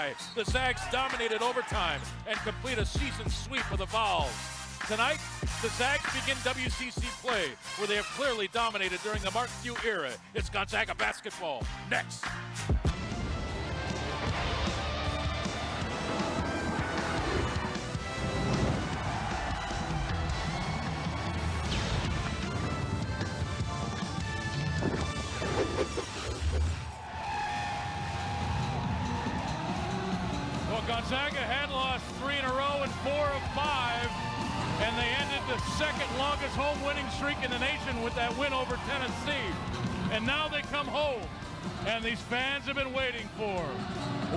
high. The Zags dominated overtime and complete a season sweep of the Vols. Tonight, the Zags begin WCC play, where they have clearly dominated during the Mark Few era. It's Gonzaga basketball. Next. Well, Gonzaga had lost 3 in a row and 4 of 5. And they ended the second longest home winning streak in the nation with that win over Tennessee. And now they come home, and these fans have been waiting for.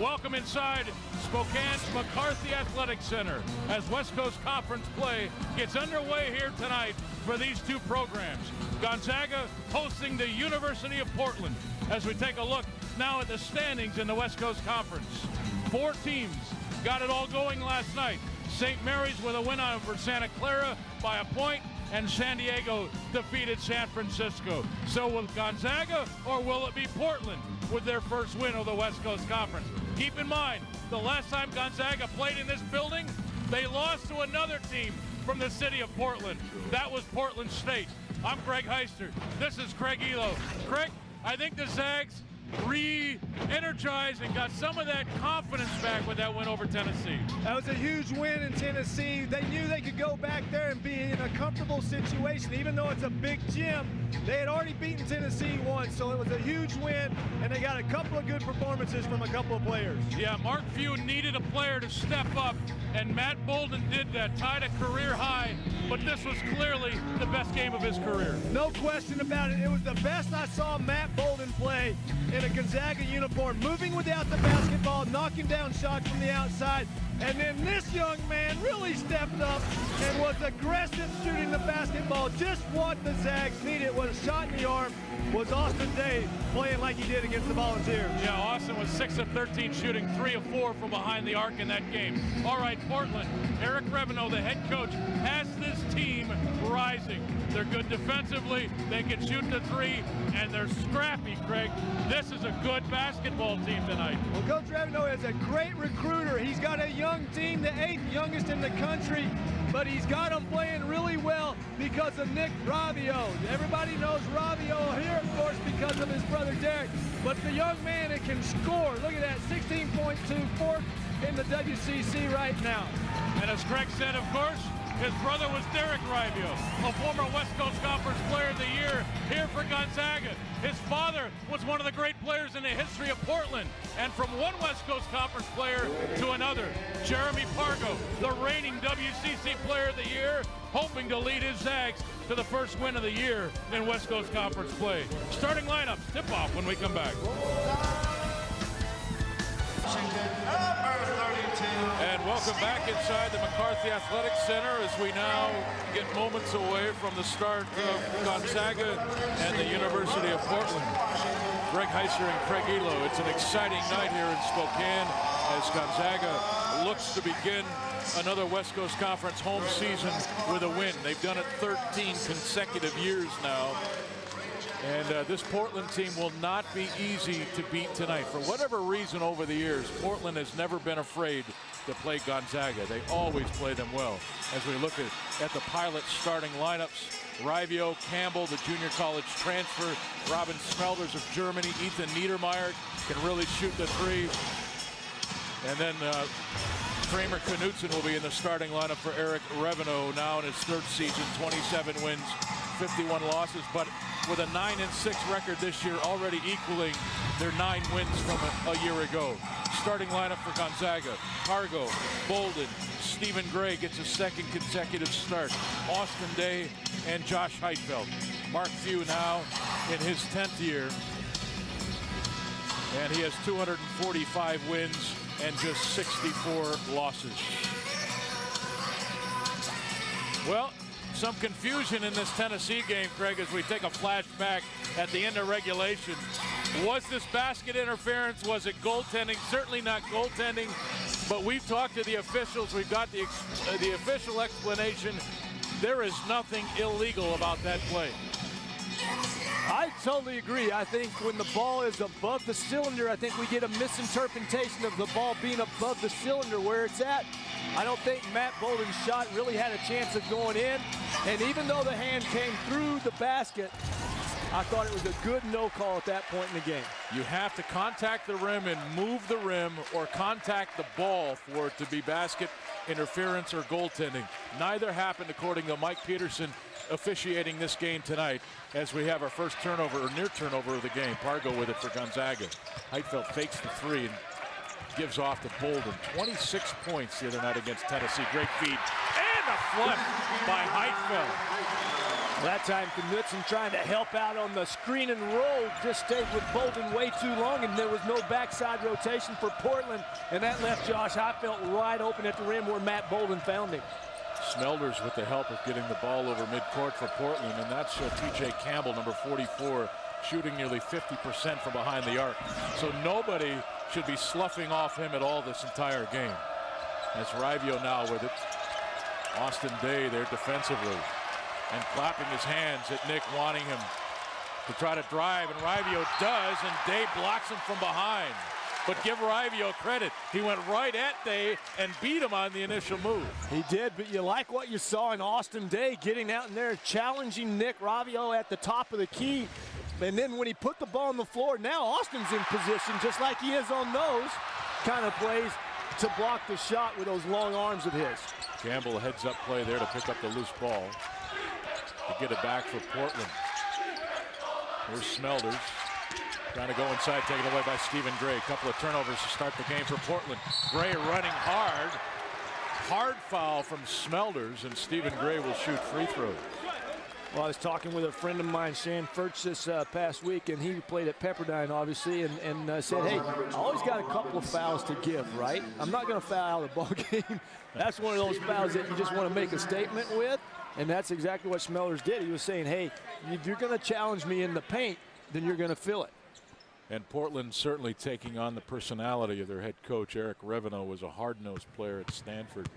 Welcome inside Spokane's McCarthy Athletic Center as West Coast Conference play gets underway here tonight for these two programs. Gonzaga hosting the University of Portland as we take a look now at the standings in the West Coast Conference. 4 teams got it all going last night. St. Mary's with a win over Santa Clara by a point, and San Diego defeated San Francisco. So will Gonzaga, or will it be Portland with their first win of the West Coast Conference? Keep in mind, the last time Gonzaga played in this building, they lost to another team from the city of Portland. That was Portland State. I'm Greg Heister. This is Craig Elo. Craig, I think the Zags re-energized and got some of that confidence back with that win over Tennessee. That was a huge win in Tennessee. They knew they could go back there and be in a comfortable situation. Even though it's a big gym, they had already beaten Tennessee once, so it was a huge win, and they got a couple of good performances from a couple of players. Yeah, Mark Few needed a player to step up, and Matt Bolden did that, tied a career high, but this was clearly the best game of his career. No question about it. It was the best I saw Matt Bolden play in a Gonzaga uniform, moving without the basketball, knocking down shots from the outside. And then this young man really stepped up and was aggressive shooting the basketball. Just what the Zags needed was a shot in the arm. Was Austin Day playing like he did against the Volunteers. Yeah, Austin was 6 of 13 shooting, 3 of 4 from behind the arc in that game. All right, Portland, Eric Reveneau, the head coach, has this team rising. They're good defensively, they can shoot the 3, and they're scrappy, Craig. This is a good basketball team tonight. Well, Coach Reveneau is a great recruiter. He's got a young team, the 8th youngest in the country, but he's got them playing really well because of Nick Ravio. Everybody knows Ravio here, of course, because of his brother Derek, but the young man that can score. Look at that, 16.2, 4th in the WCC right now. And as Craig said, of course, his brother was Derek Ravio, a former West Coast Conference Player of the Year here for Gonzaga. His father was one of the great players in the history of Portland. And from one West Coast Conference player to another, Jeremy Pargo, the reigning WCC Player of the Year, hoping to lead his Zags to the first win of the year in West Coast Conference play. Starting lineups, tip-off when we come back. And welcome back inside the McCarthy Athletic Center as we now get moments away from the start of Gonzaga and the University of Portland. Greg Heiser and Craig Elo. It's an exciting night here in Spokane as Gonzaga looks to begin another West Coast Conference home season with a win. They've done it 13 consecutive years now. And this Portland team will not be easy to beat tonight. For whatever reason over the years, Portland has never been afraid to play Gonzaga. They always play them well. As we look at the Pilot starting lineups, Ravio, Campbell, the junior college transfer, Robin Smelders of Germany, Ethan Niedermeyer can really shoot the 3. And then Kramer Knutson will be in the starting lineup for Eric Reveneau, now in his 3rd season, 27 wins, 51 losses, but with a 9-6 record this year, already equaling their 9 wins from a year ago. Starting lineup for Gonzaga: Pargo, Bolden, Stephen Gray gets a 2nd consecutive start, Austin Day, and Josh Heitfeld. Mark Few now in his 10th year, and he has 245 wins and just 64 losses. Well, some confusion in this Tennessee game, Craig, as we take a flashback at the end of regulation. Was this basket interference? Was it goaltending? Certainly not goaltending, but we've talked to the officials. We've got the official explanation. There is nothing illegal about that play. I totally agree. I think when the ball is above the cylinder, I think we get a misinterpretation of the ball being above the cylinder where it's at. I don't think Matt Bolden's shot really had a chance of going in. And even though the hand came through the basket, I thought it was a good no call at that point in the game. You have to contact the rim and move the rim or contact the ball for it to be basket interference or goaltending. Neither happened according to Mike Peterson officiating this game tonight as we have our first turnover or near turnover of the game. Pargo with it for Gonzaga. Heitfeld fakes the three and gives off to Bolden. 26 points the other night against Tennessee. Great feed and a flip by Heitfeld. That time Knutson trying to help out on the screen and roll, just stayed with Bolden way too long, and there was no backside rotation for Portland, and that left Josh Heitfeld wide open at the rim where Matt Bolden found him. Smelders with the help of getting the ball over midcourt for Portland, and that's T.J. Campbell, number 44, shooting nearly 50% from behind the arc. So nobody should be sloughing off him at all this entire game. That's Rivio now with it. Austin Day there defensively and clapping his hands at Nick, wanting him to try to drive, and Rivio does, and Day blocks him from behind. But give Rivio credit. He went right at Day and beat him on the initial move. He did, but you like what you saw in Austin Day getting out in there, challenging Nick Rivio at the top of the key. And then when he put the ball on the floor, now Austin's in position, just like he is on those kind of plays, to block the shot with those long arms of his. Campbell heads up play there to pick up the loose ball. To get it back for Portland. Here's Smelders. Trying to go inside, taken away by Stephen Gray. A couple of turnovers to start the game for Portland. Gray running hard. Hard foul from Smelders, and Stephen Gray will shoot free throws. Well, I was talking with a friend of mine, Shan Furch, this past week, and he played at Pepperdine, obviously, and said, hey, I always got a couple of fouls to give, right? I'm not going to foul out of the ball game. That's one of those fouls that you just want to make a statement with, and that's exactly what Smelders did. He was saying, hey, if you're going to challenge me in the paint, then you're going to feel it. And Portland certainly taking on the personality of their head coach. Eric Reveneau was a hard-nosed player at Stanford.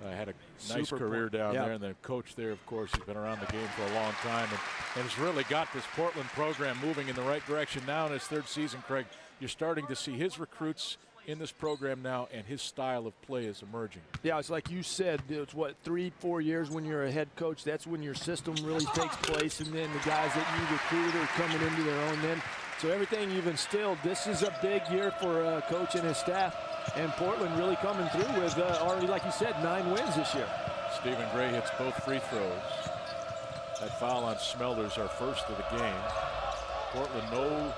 Had a nice career down there, and the coach there, of course, has been around the game for a long time and has really got this Portland program moving in the right direction now in his third season, Craig. You're starting to see his recruits in this program now, and his style of play is emerging. Yeah, it's like you said, it's what, 3-4 years when you're a head coach, that's when your system really takes place, and then the guys that you recruit are coming into their own then. So everything you've instilled, this is a big year for coach and his staff. And Portland really coming through with already, like you said, 9 wins this year. Stephen Gray hits both free throws. That foul on Smelders, our first of the game. Portland, no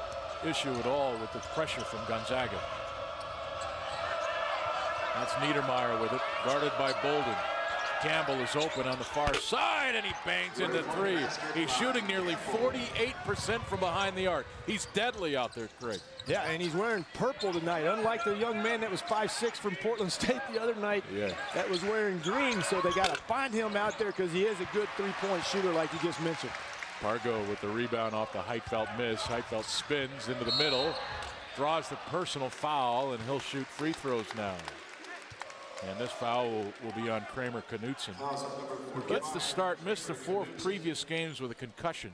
issue at all with the pressure from Gonzaga. That's Niedermeyer with it, guarded by Bolden. Campbell is open on the far side, and he bangs into three. He's shooting nearly 48% from behind the arc. He's deadly out there, Craig. Yeah, and he's wearing purple tonight, unlike the young man that was 5'6" from Portland State the other night that was wearing green. So they got to find him out there because he is a good three-point shooter like you just mentioned. Pargo with the rebound off the Heitfeld miss. Heitfeld spins into the middle, draws the personal foul, and he'll shoot free throws now. And this foul will be on Kramer Knutson, who gets the start, missed the 4 previous games with a concussion,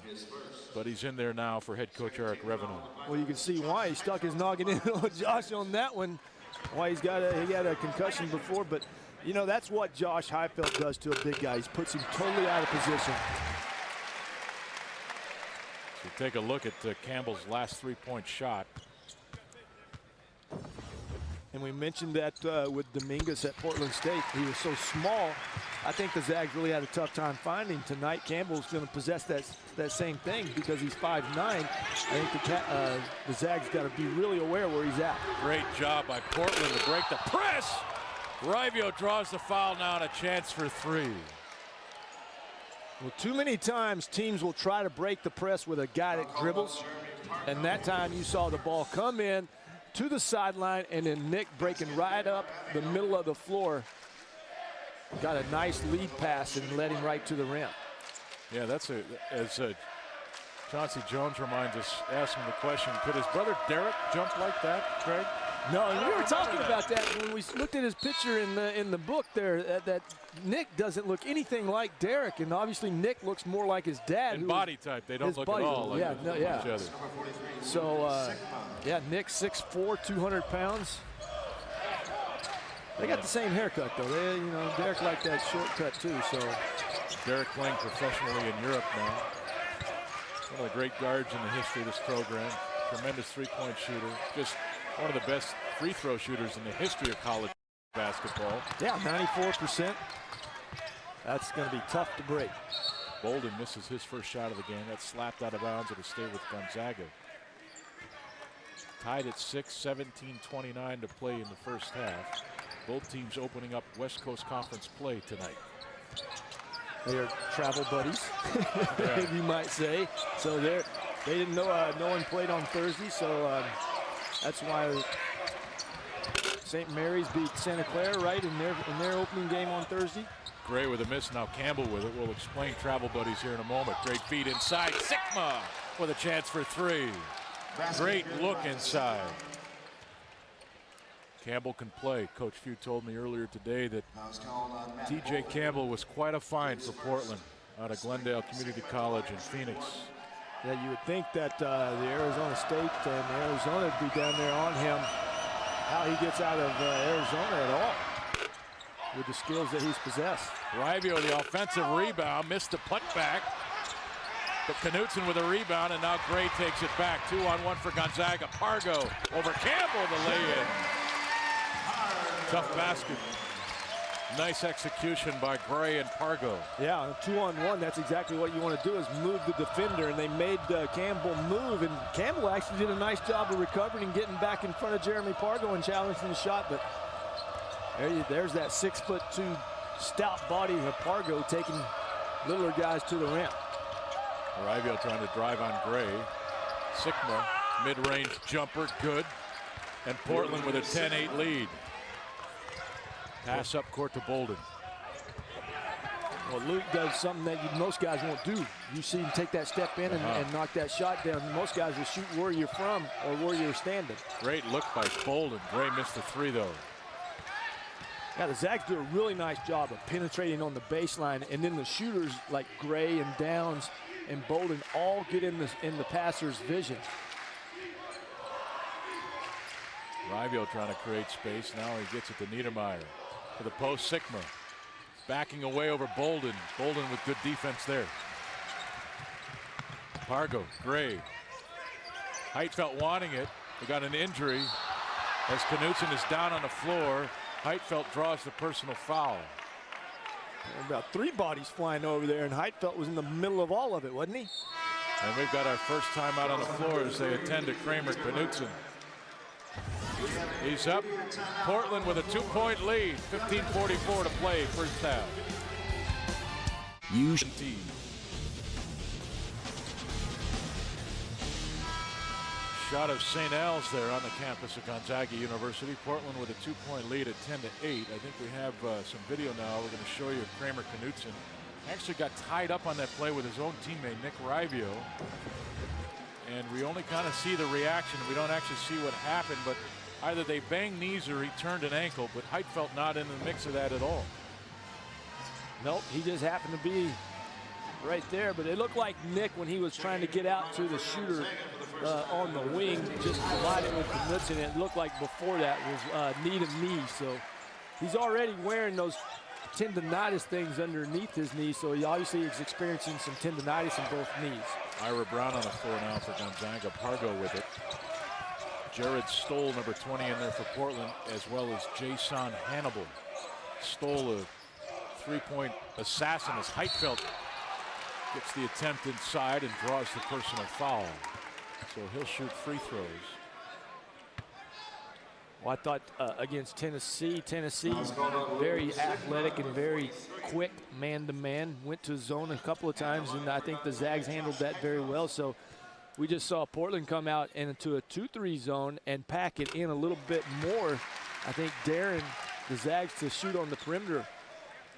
but he's in there now for head coach Eric Reveneau. Well, you can see why he stuck his noggin in on Josh on that one. Why he had a concussion before, but you know that's what Josh Heitfeld does to a big guy. He puts him totally out of position. So take a look at Campbell's last 3-point shot. And we mentioned that with Dominguez at Portland State. He was so small. I think the Zags really had a tough time finding him tonight. Campbell's going to possess that same thing because he's 5'9". I think the Zags got to be really aware where he's at. Great job by Portland to break the press. Rivio draws the foul now and a chance for 3. Well, too many times teams will try to break the press with a guy that dribbles. And that time you saw the ball come in to the sideline, and then Nick breaking right up the middle of the floor. Got a nice lead pass and led him right to the rim. Yeah, that's as Chauncey Jones reminds us, asking the question, could his brother Derek jump like that, Craig? No, we were talking about that when we looked at his picture in the book there. That Nick doesn't look anything like Derek, and obviously Nick looks more like his dad. And body type, they don't look at all like each other. So, yeah, Nick 6'4", 200 pounds. They got the same haircut though. They, you know, Derek liked that shortcut too. So, Derek playing professionally in Europe now. One of the great guards in the history of this program. Tremendous three-point shooter. Just one of the best free throw shooters in the history of college basketball. Yeah, 94%. That's going to be tough to break. Bolden misses his first shot of the game. That's slapped out of bounds. It'll stay with Gonzaga. Tied at 6, 17-29 to play in the first half. Both teams opening up West Coast Conference play tonight. They are travel buddies, you might say. So they didn't know no one played on Thursday, so that's why St. Mary's beat Santa Clara right in their opening game on Thursday. Gray with a miss, now Campbell with it. We'll explain travel buddies here in a moment. Great feed inside. Sigma with a chance for three. Great look inside. Campbell can play. Coach Few told me earlier today that T.J. Campbell was quite a find for Portland out of Glendale Community College in Phoenix. Yeah, you would think that the Arizona State and Arizona would be down there on him. How he gets out of Arizona at all with the skills that he's possessed. Rivio, the offensive rebound, missed the putback. But Knutson with a rebound, and now Gray takes it back. 2-on-1 for Gonzaga. Pargo over Campbell, the lay-in. Tough basket. Nice execution by Gray and Pargo. Yeah, 2-on-1, that's exactly what you want to do, is move the defender, and they made Campbell move, and Campbell actually did a nice job of recovering and getting back in front of Jeremy Pargo and challenging the shot, but there's that 6'2" stout body of Pargo taking littler guys to the rim. Rivio trying to drive on Gray. Sigma, mid-range jumper, good. And Portland with a 10-8 lead. Pass up court to Bolden. Well, Luke does something that most guys won't do. You see him take that step in and knock that shot down. Most guys will shoot where you're from or where you're standing. Great look by Bolden. Gray missed the three, though. Yeah, the Zags do a really nice job of penetrating on the baseline, and then the shooters like Gray and Downs and Bolden all get in the passer's vision. Rivio trying to create space. Now he gets it to Niedermeyer. To the post, Sigma. Backing away over Bolden. Bolden with good defense there. Pargo, Gray. Heitfeld wanting it. He got an injury as Knutson is down on the floor. Heitfeld draws the personal foul. About three bodies flying over there, and Heitfeld was in the middle of all of it, wasn't he? And we've got our first time out on the floor as they attend to Kramer Knutson. He's up. Portland with a 2-point lead. 15:44 to play, first half. Shot of St. Al's there on the campus of Gonzaga University. Portland with a 2-point lead at 10-8. I think we have some video now. We're going to show you Kramer Knutson. Actually got tied up on that play with his own teammate, Nick Rivio. And we only kind of see the reaction. We don't actually see what happened, but either they banged knees or he turned an ankle, but Heitfeld not in the mix of that at all. Nope, he just happened to be right there, but it looked like Nick, when he was trying to get out to the shooter on the wing, just collided with Knutson. It looked like before that was knee to knee, so he's already wearing those tendonitis things underneath his knee, so he obviously is experiencing some tendonitis in both knees. Ira Brown on the floor now for Gonzaga. Pargo with it. Jared Stoll, number 20, in there for Portland, as well as Jason Hannibal. Stoll, a three-point assassin, as Heitfeld gets the attempt inside and draws the personal foul. So he'll shoot free throws. Well, I thought against Tennessee, very athletic and very quick man-to-man. Went to zone a couple of times, and I think the Zags handled that very well. So we just saw Portland come out into a 2-3 zone and pack it in a little bit more. I think daring the Zags to shoot on the perimeter,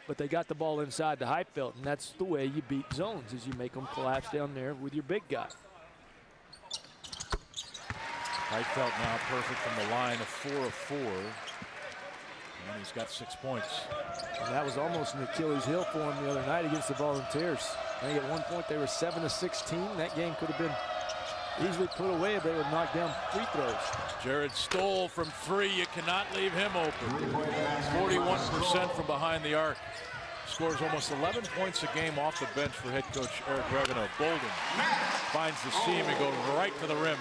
but they got the ball inside the Heitfeld, and that's the way you beat zones, is you make them collapse down there with your big guy. Heitfeld now perfect from the line of 4 of 4. And he's got 6 points. And that was almost an Achilles heel for him the other night against the Volunteers. I think at one point they were 7 of 16. That game could have been easily put away if they would knock down free throws. Jared Stoll from 3. You cannot leave him open. 41% from behind the arc. Scores almost 11 points a game off the bench for head coach Eric Revenue. Bolden finds the seam and goes right to the rim.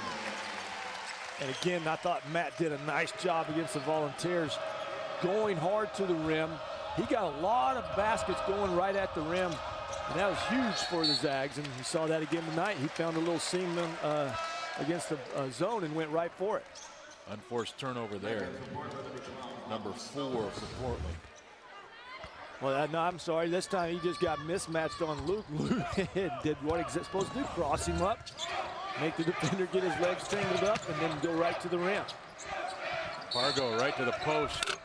And again, I thought Matt did a nice job against the Volunteers, going hard to the rim. He got a lot of baskets going right at the rim, and that was huge for the Zags. And you saw that again tonight. He found a little seam against the zone and went right for it. Unforced turnover there. Number 4 for Portland. Well, no, I'm sorry. This time he just got mismatched on Luke. Luke did what he's supposed to do, cross him up, make the defender get his legs tangled up, and then go right to the rim. Fargo right to the post.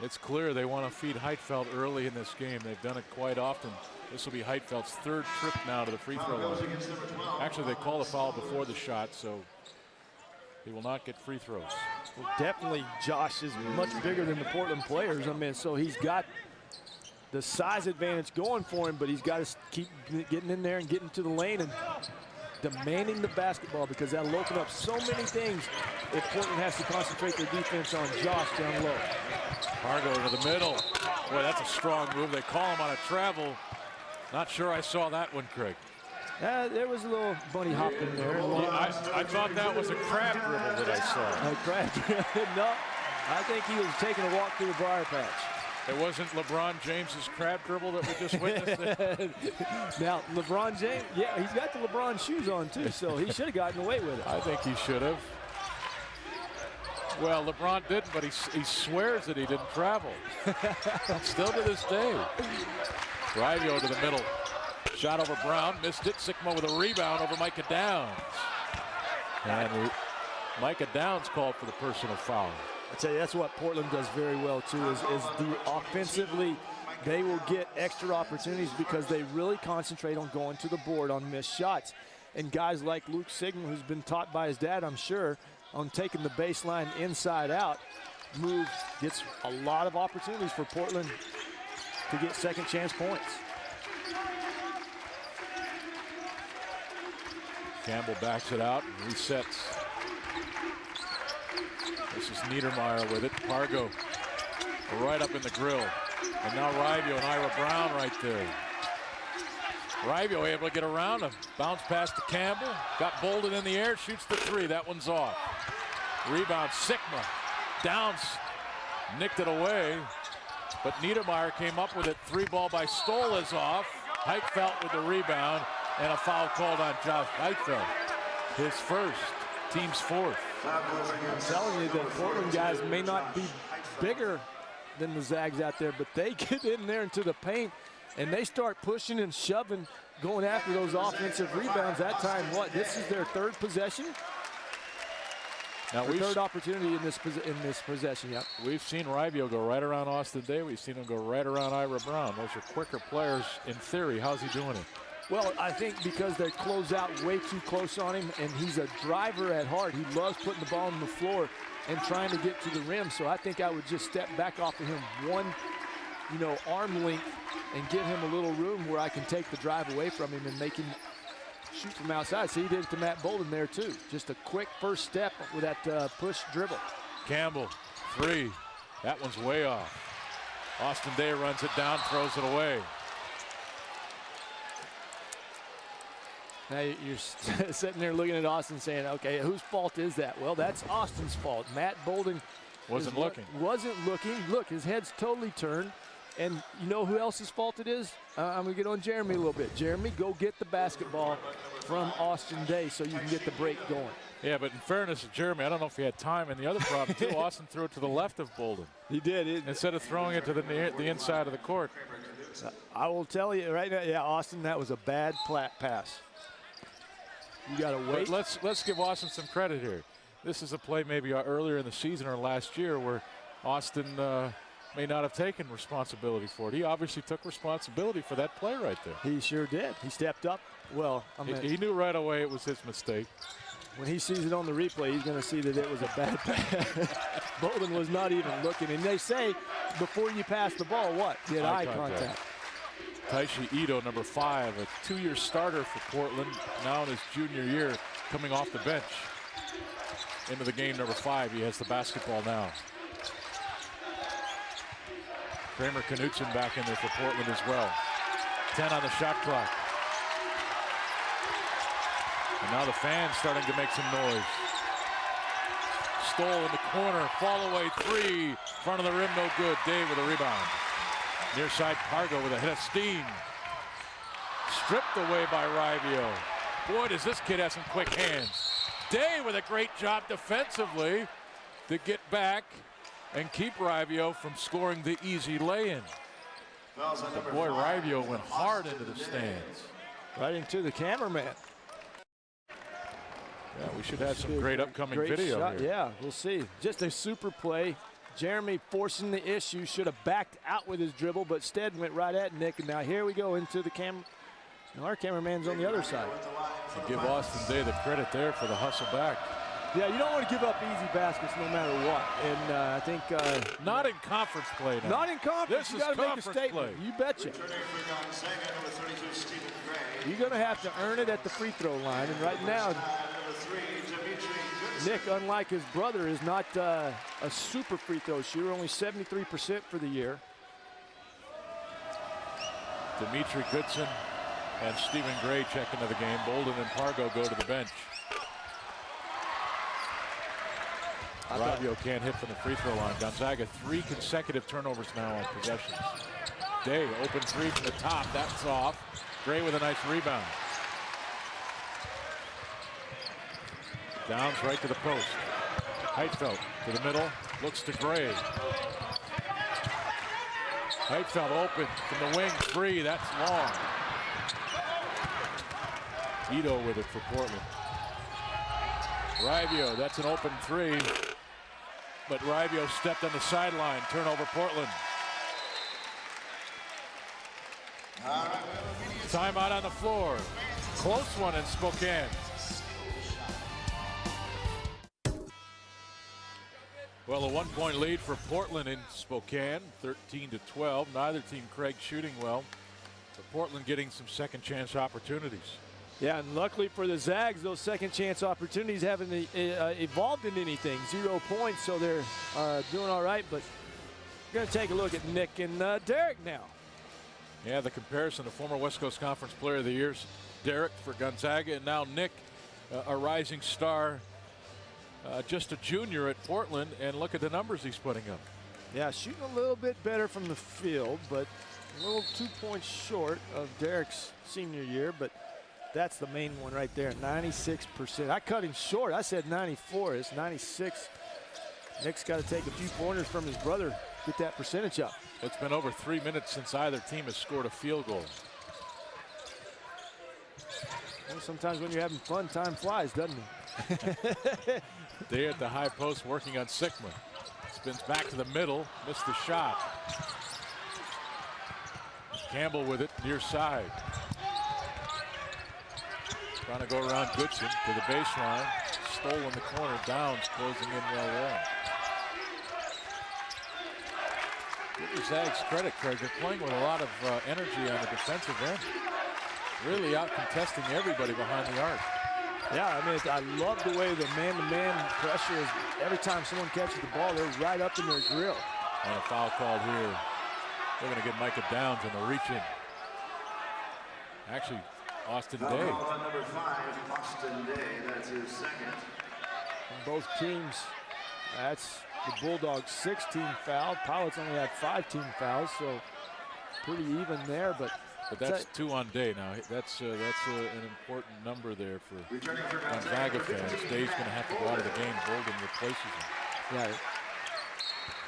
It's clear they want to feed Heitfeld early in this game. They've done it quite often. This will be Heitfeld's 3rd trip now to the free throw line. Actually, they call the foul before the shot, so he will not get free throws. Well, definitely Josh is much bigger than the Portland players. I mean, so he's got the size advantage going for him, but he's got to keep getting in there and getting to the lane and demanding the basketball, because that'll open up so many things if Portland has to concentrate their defense on Josh down low. Fargo to the middle. Boy, that's a strong move. They call him on a travel. Not sure I saw that one, Craig. There was a little bunny hop in there. I thought that was a crab dribble that I saw. A crab dribble? No, I think he was taking a walk through the briar patch. It wasn't LeBron James's crab dribble that we just witnessed. Now, LeBron James, yeah, he's got the LeBron shoes on too, so he should have gotten away with it. I think he should have. Well, LeBron didn't, but he swears that he didn't travel. Still to this day. Rivio to the middle. Shot over Brown, missed it. Sikma with a rebound over Micah Downs. And Micah Downs called for the personal foul. I tell you, that's what Portland does very well too, is offensively, they will get extra opportunities because they really concentrate on going to the board on missed shots. And guys like Luke Sigma, who's been taught by his dad, I'm sure, on taking the baseline inside out, gets a lot of opportunities for Portland to get second chance points. Campbell backs it out and resets. This is Niedermeyer with it. Fargo right up in the grill. And now Rivio and Ira Brown right there. Rivio able to get around him. Bounce pass to Campbell. Got Bolden in the air. Shoots the 3. That one's off. Rebound Sikma. Downs nicked it away. But Niedermeyer came up with it. 3 ball by Stoll is off. Heitfeld with the rebound. And a foul called on Josh Heitfeld. His first. Team's 4th. I'm telling you, the Portland guys may not be bigger than the Zags out there, but they get in there into the paint and they start pushing and shoving, going after those offensive rebounds. That time, this is their 3rd possession? Now their 3rd opportunity in this possession, yeah. We've seen Rivio go right around Austin Day. We've seen him go right around Ira Brown. Those are quicker players in theory. How's he doing it? Well, I think because they close out way too close on him, and he's a driver at heart. He loves putting the ball on the floor and trying to get to the rim. So I think I would just step back off of him one, arm length and give him a little room where I can take the drive away from him and make him shoot from outside. So he did it to Matt Bolden there too. Just a quick first step with that push dribble. Campbell, 3. That one's way off. Austin Day runs it down, throws it away. Now you're sitting there looking at Austin saying, okay, whose fault is that? Well, that's Austin's fault. Matt Bolden wasn't looking. Look, his head's totally turned. And you know who else's fault it is? I'm going to get on Jeremy a little bit. Jeremy, go get the basketball from Austin Day so you can get the break going. Yeah, but in fairness to Jeremy, I don't know if he had time. And the other problem, too, Austin threw it to the left of Bolden. He did. Instead of throwing it to the inside of the court. I will tell you right now, yeah, Austin, that was a bad pass. You got to wait. But let's give Austin some credit here. This is a play maybe earlier in the season or last year where Austin may not have taken responsibility for it. He obviously took responsibility for that play right there. He sure did. He stepped up. Well, he knew right away it was his mistake. when he sees it on the replay, he's going to see that it was a bad pass. Bolden was not even looking. And they say before you pass the ball, what? Get eye contact. Taishi Ito, number 5, a 2-year starter for Portland, now in his junior year, coming off the bench. Into the game, number 5. He has the basketball now. Kramer Knutson back in there for Portland as well. 10 on the shot clock. And now the fans starting to make some noise. Stoll in the corner, fall away 3, front of the rim, no good. Day with a rebound. Near side, Pargo with a hit of steam. Stripped away by Rivio. Boy, does this kid have some quick hands. Day with a great job defensively to get back and keep Rivio from scoring the easy lay-in. But boy, Rivio went hard into the stands. Right into the cameraman. Yeah, we should have some great upcoming video shot here. Yeah, we'll see. Just a super play. Jeremy forcing the issue, should have backed out with his dribble, but instead went right at Nick. And now here we go into the camera. Our cameraman's on the other side. To give Austin Day the credit there for the hustle back. Yeah, you don't want to give up easy baskets no matter what. And I think not in conference play now. Not in conference. This you is got to make a conference statement. play. You betcha. You're going to have to earn it at the free throw line. And right now, Nick, unlike his brother, is not a super free throw shooter, only 73% for the year. Dimitri Goodson and Stephen Gray check into the game. Bolden and Pargo go to the bench. Rivio can't hit from the free throw line. Gonzaga 3 consecutive turnovers now on possessions. Day, open 3 from the top. That's off. Gray with a nice rebound. Downs right to the post. Heitfeld to the middle. Looks to Gray. Heitfeld open from the wing. 3. That's long. Ito with it for Portland. Rivio, that's an open 3. But Rivio stepped on the sideline. Turnover Portland. Timeout on the floor. Close one in Spokane. Well, a 1-point lead for Portland in Spokane, 13-12. Neither team, Craig, shooting well. But Portland getting some second chance opportunities. Yeah, and luckily for the Zags, those second chance opportunities haven't evolved into anything. 0 points, so they're doing all right. But we're going to take a look at Nick and Derek now. Yeah, the comparison to former West Coast Conference Player of the Year, Derek for Gonzaga, and now Nick, a rising star, just a junior at Portland, and look at the numbers he's putting up. Yeah, shooting a little bit better from the field, but a little 2 points short of Derek's senior year, but that's the main one right there, 96%. I cut him short. I said 94. It's 96. Nick's got to take a few pointers from his brother, get that percentage up. It's been over 3 minutes since either team has scored a field goal. Well, sometimes when you're having fun, time flies, doesn't it? Day at the high post working on Sigma. Spins back to the middle, missed the shot. Campbell with it, near side. Trying to go around Goodson to the baseline. Stoll in the corner, Downs closing in well there. Give the Zags credit, Craig. They're playing with a lot of energy on the defensive end. Really out contesting everybody behind the arc. Yeah, I mean, I love the way the man-to-man pressure is. Every time someone catches the ball, they're right up in their grill. And a foul called here. They're going to get Micah Downs on the reach-in. Actually, Austin Day. Number 5, Austin Day. That's his second. And both teams, that's the Bulldogs' 16 foul. Pilots only had 5 team fouls, so pretty even there. But that's 2 on Day now. That's an important number there for Gonzaga fans. Day's going to have to go out of the game. Bolden replaces him. Yeah.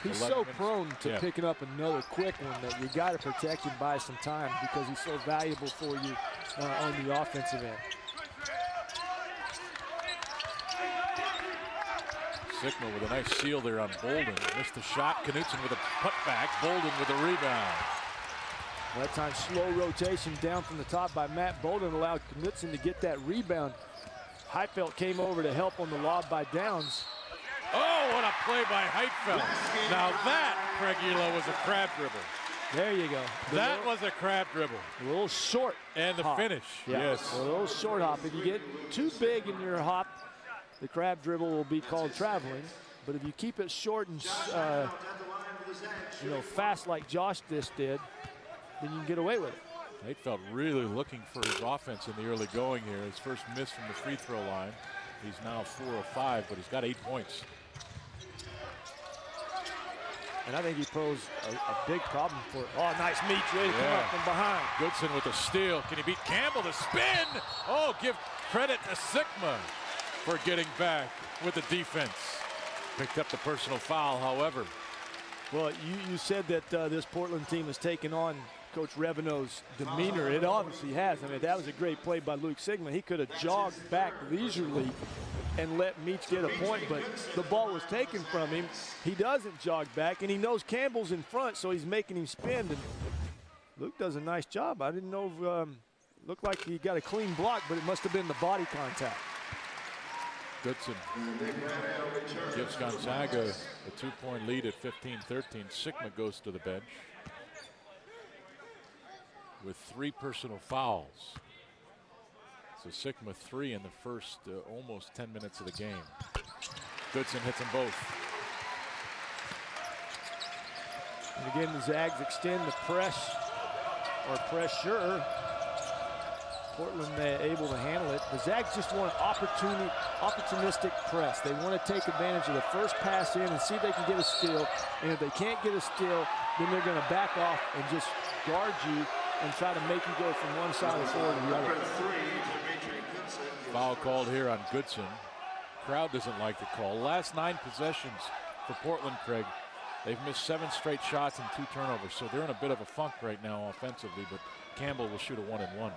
He's so prone to picking up another quick one that you got to protect him by some time because he's so valuable for you on the offensive end. Sigma with a nice seal there on Bolden. Missed the shot. Knutson with a putback. Bolden with a rebound. That time, slow rotation down from the top by Matt Bolden allowed Knutson to get that rebound. Heifeld came over to help on the lob by Downs. Oh, what a play by Heifeld. Now that, Craig Elo, was a crab dribble. There you go. That was a crab dribble. A little short. And the hop. finish, Yeah, yes. a little short hop. If you get too big in your hop, the crab dribble will be called traveling. But if you keep it short and fast like Josh just did, then you can get away with it. Heifeld really looking for his offense in the early going here. His first miss from the free throw line. He's now 4 of 5, but he's got 8 points. And I think he posed a big problem for it. Oh, nice meet, ready to come up from behind. Goodson with the steal. Can he beat Campbell? The spin! Oh, give credit to Sigma for getting back with the defense. Picked up the personal foul, however. Well, you said that this Portland team has taken on Coach Reveno's demeanor. It obviously has. I mean, that was a great play by Luke Sigma. He could have jogged back leisurely and let Meach get a point, but the ball was taken from him. He doesn't jog back, and he knows Campbell's in front, so he's making him spin. And Luke does a nice job. I didn't know if, looked like he got a clean block, but it must have been the body contact. Goodson gives Gonzaga a 2-point lead at 15-13. Sigma goes to the bench with 3 personal fouls. So Sigma 3 in the first almost 10 minutes of the game. Goodson hits them both. And again, the Zags extend the press or pressure. Portland able to handle it. The Zags just want opportunistic press. They want to take advantage of the first pass in and see if they can get a steal. And if they can't get a steal, then they're going to back off and just guard you and try to make you go from one side of the floor to the other. Foul called here on Goodson. Crowd doesn't like the call. Last 9 possessions for Portland, Craig. They've missed 7 straight shots and 2 turnovers, so they're in a bit of a funk right now offensively, but Campbell will shoot a 1-and-1.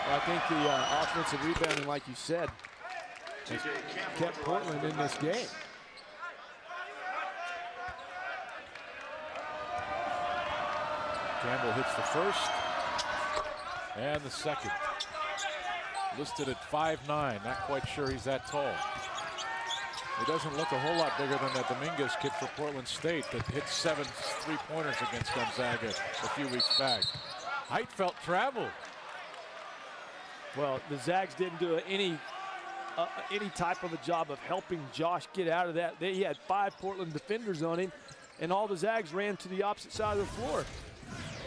I think the offensive rebounding, like you said, has kept Portland in this game. Campbell hits the first and the second. Listed at 5'9", not quite sure he's that tall. He doesn't look a whole lot bigger than that Dominguez kid for Portland State that hit 7 3-pointers against Gonzaga a few weeks back. Heifeld traveled. Well, the Zags didn't do any type of a job of helping Josh get out of that. He had 5 Portland defenders on him, and all the Zags ran to the opposite side of the floor.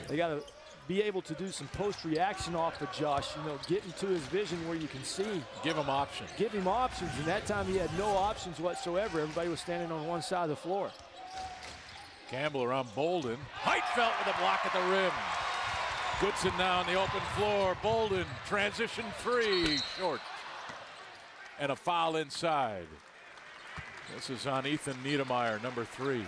They got to be able to do some post-reaction off of Josh, get into his vision where you can see. Give him options. Give him options, and that time he had no options whatsoever. Everybody was standing on one side of the floor. Campbell around Bolden. Heifeld with a block at the rim. Goodson now on the open floor. Bolden, transition 3, short. And a foul inside. This is on Ethan Niedermeyer, number 3.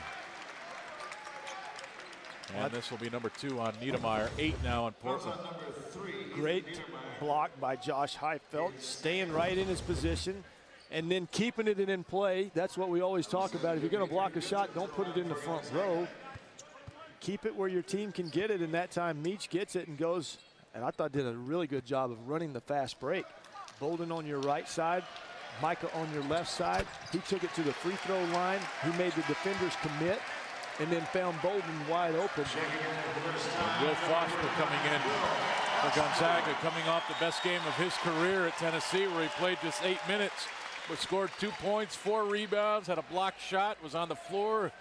And this will be number 2 on Niedermeyer. 8 now on Portland. Great block by Josh Heifeld, staying right in his position and then keeping it in play. That's what we always talk about. If you're going to block a shot, don't put it in the front row. Keep it where your team can get it, and that time Meach gets it and goes, and I thought did a really good job of running the fast break. Bolden on your right side, Micah on your left side. He took it to the free throw line. He made the defenders commit and then found Bolden wide open. And Will Foster coming in for Gonzaga, coming off the best game of his career at Tennessee, where he played just 8 minutes, but scored 2 points, 4 rebounds, had a blocked shot, was on the floor.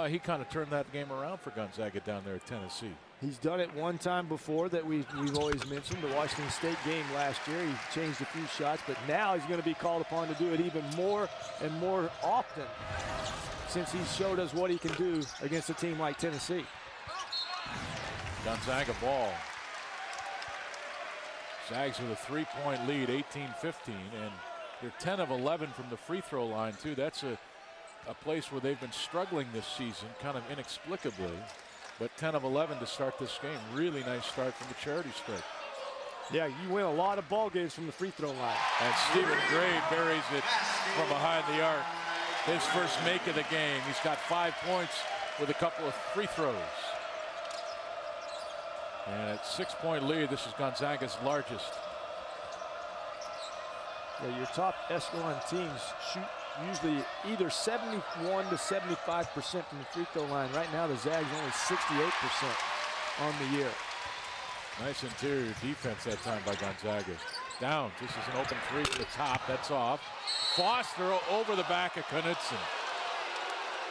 He kind of turned that game around for Gonzaga down there at Tennessee. He's done it one time before that we've always mentioned, the Washington State game last year. He changed a few shots, but now he's going to be called upon to do it even more and more often since he showed us what he can do against a team like Tennessee. Gonzaga ball. Zags with a 3-point lead, 18-15, and they're 10 of 11 from the free throw line, too. That's a place where they've been struggling this season, kind of inexplicably. But 10 of 11 to start this game. Really nice start from the charity stripe. Yeah, you win a lot of ball games from the free throw line. And Stephen Gray buries it from behind the arc. His first make of the game. He's got 5 points with a couple of free throws. And at 6-point lead, this is Gonzaga's largest. Yeah, your top echelon teams shoot usually either 71 to 75% from the free throw line. Right now, the Zags only 68% on the year. Nice interior defense that time by Gonzaga. Down, this is an open three from the top, that's off. Foster over the back of Knudsen.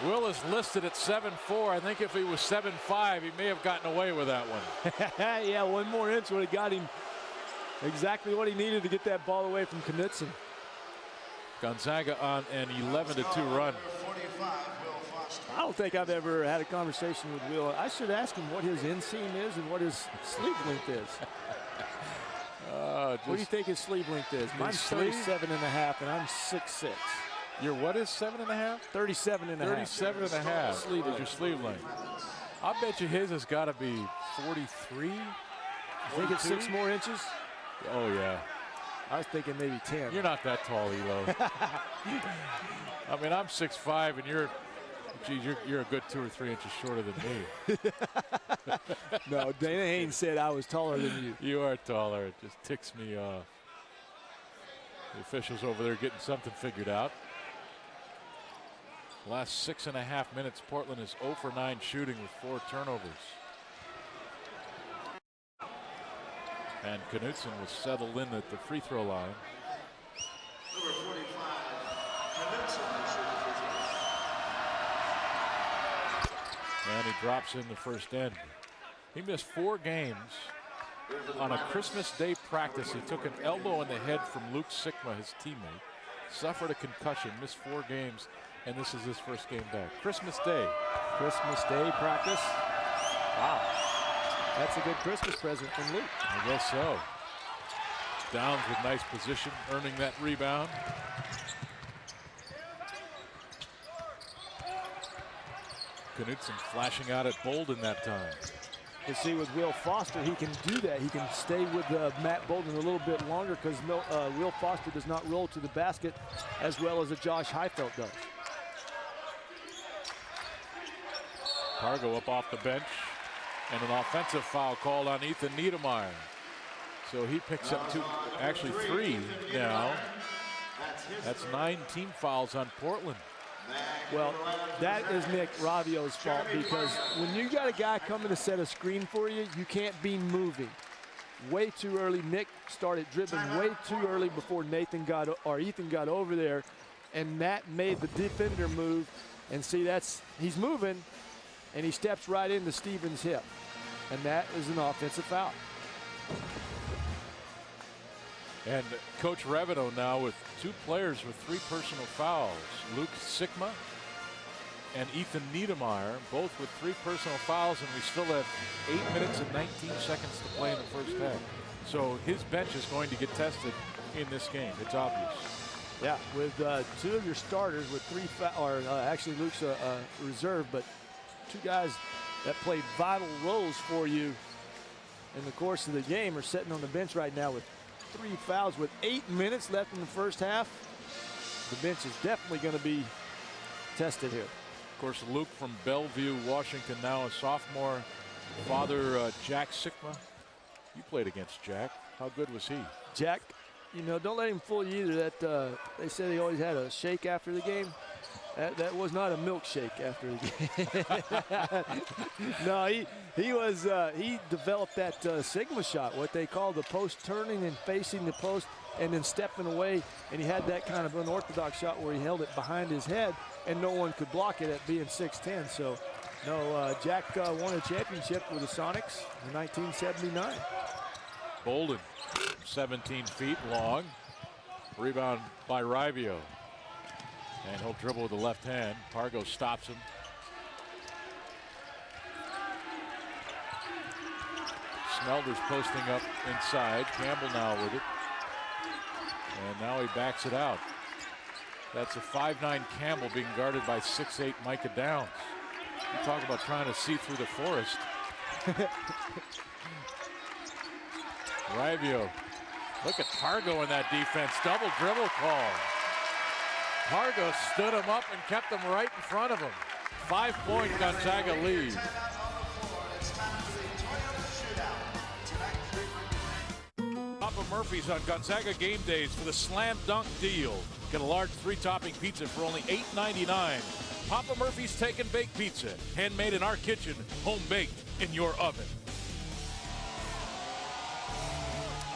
Will is listed at 7'4". I think if he was 7'5", he may have gotten away with that one. Yeah, one more inch would have got him exactly what he needed to get that ball away from Knudsen. Gonzaga on an 11-2 run. I don't think I've ever had a conversation with Will. I should ask him what his inseam is and what his sleeve length is. What do you think his sleeve length is? Mine's 37.5, and I'm 6'6". Your what is 7.5? 37.5. 37.5. Sleeve is your sleeve length. I bet you his has got to be 43. You think it's 6 more inches? Oh yeah. I was thinking maybe 10. You're not that tall, Elo. I mean, I'm 6'5", and you're a good 2 or 3 inches shorter than me. No, Dana Haynes said I was taller than you. You are taller. It just ticks me off. The officials over there getting something figured out. Last 6.5 minutes, Portland is 0 for 9 shooting with 4 turnovers. And Knudsen will settle in at the free throw line. Number 45, Knudsen. And he drops in the first end. He missed 4 games. On a Christmas Day practice, he took an elbow in the head from Luke Sikma, his teammate. Suffered a concussion, missed 4 games, and this is his first game back. Christmas Day. Christmas Day practice. Wow. That's a good Christmas present from Luke. I guess so. Downs with nice position, earning that rebound. Knudsen flashing out at Bolden that time. You see, with Will Foster, he can do that. He can stay with Matt Bolden a little bit longer because Will Foster does not roll to the basket as well as Josh Heifeld does. Pargo up off the bench, and an offensive foul called on Ethan Niedermeyer. So he picks up 3 now. That's 9 team fouls on Portland. Well, that is Nick Ravio's fault because when you got a guy coming to set a screen for you, you can't be moving. Way too early. Nick started dribbling way too early before Ethan got over there, and Matt made the defender move. And see, he's moving, and he steps right into Stevens' hip, and that is an offensive foul. And Coach Revido now with 2 players with 3 personal fouls. Luke Sikma and Ethan Niedermeyer, both with 3 personal fouls, and we still have 8 minutes and 19 seconds to play in the first half. So his bench is going to get tested in this game. It's obvious. Yeah, with 2 of your starters with 3 fouls, actually Luke's a reserve, but 2 guys that play vital roles for you in the course of the game are sitting on the bench right now with 3 fouls with 8 minutes left in the first half. The bench is definitely going to be tested here. Of course, Luke from Bellevue, Washington, now a sophomore. Father Jack Sikma. You played against Jack. How good was he? Jack, you know, don't let him fool you either. That they said he always had a shake after the game. That was not a milkshake after the game. No, he developed that Sigma shot, what they call the post turning and facing the post and then stepping away. And he had that kind of unorthodox shot where he held it behind his head and no one could block it at being 6'10". So, no, Jack won a championship with the Sonics in 1979. Bolden, 17 feet long. Rebound by Ravio. And he'll dribble with the left hand. Pargo stops him. Smelder's posting up inside. Campbell now with it. And now he backs it out. That's a 5'9" Campbell being guarded by 6'8" Micah Downs. You talk about trying to see through the forest. Ravio. Look at Pargo in that defense. Double dribble call. Pargo stood him up and kept him right in front of him. 5-point Gonzaga lead. Murphy's on Gonzaga game days for the Slam Dunk deal. Get a large 3-topping pizza for only $8.99. Papa Murphy's Take and Bake Pizza. Handmade in our kitchen, home baked in your oven.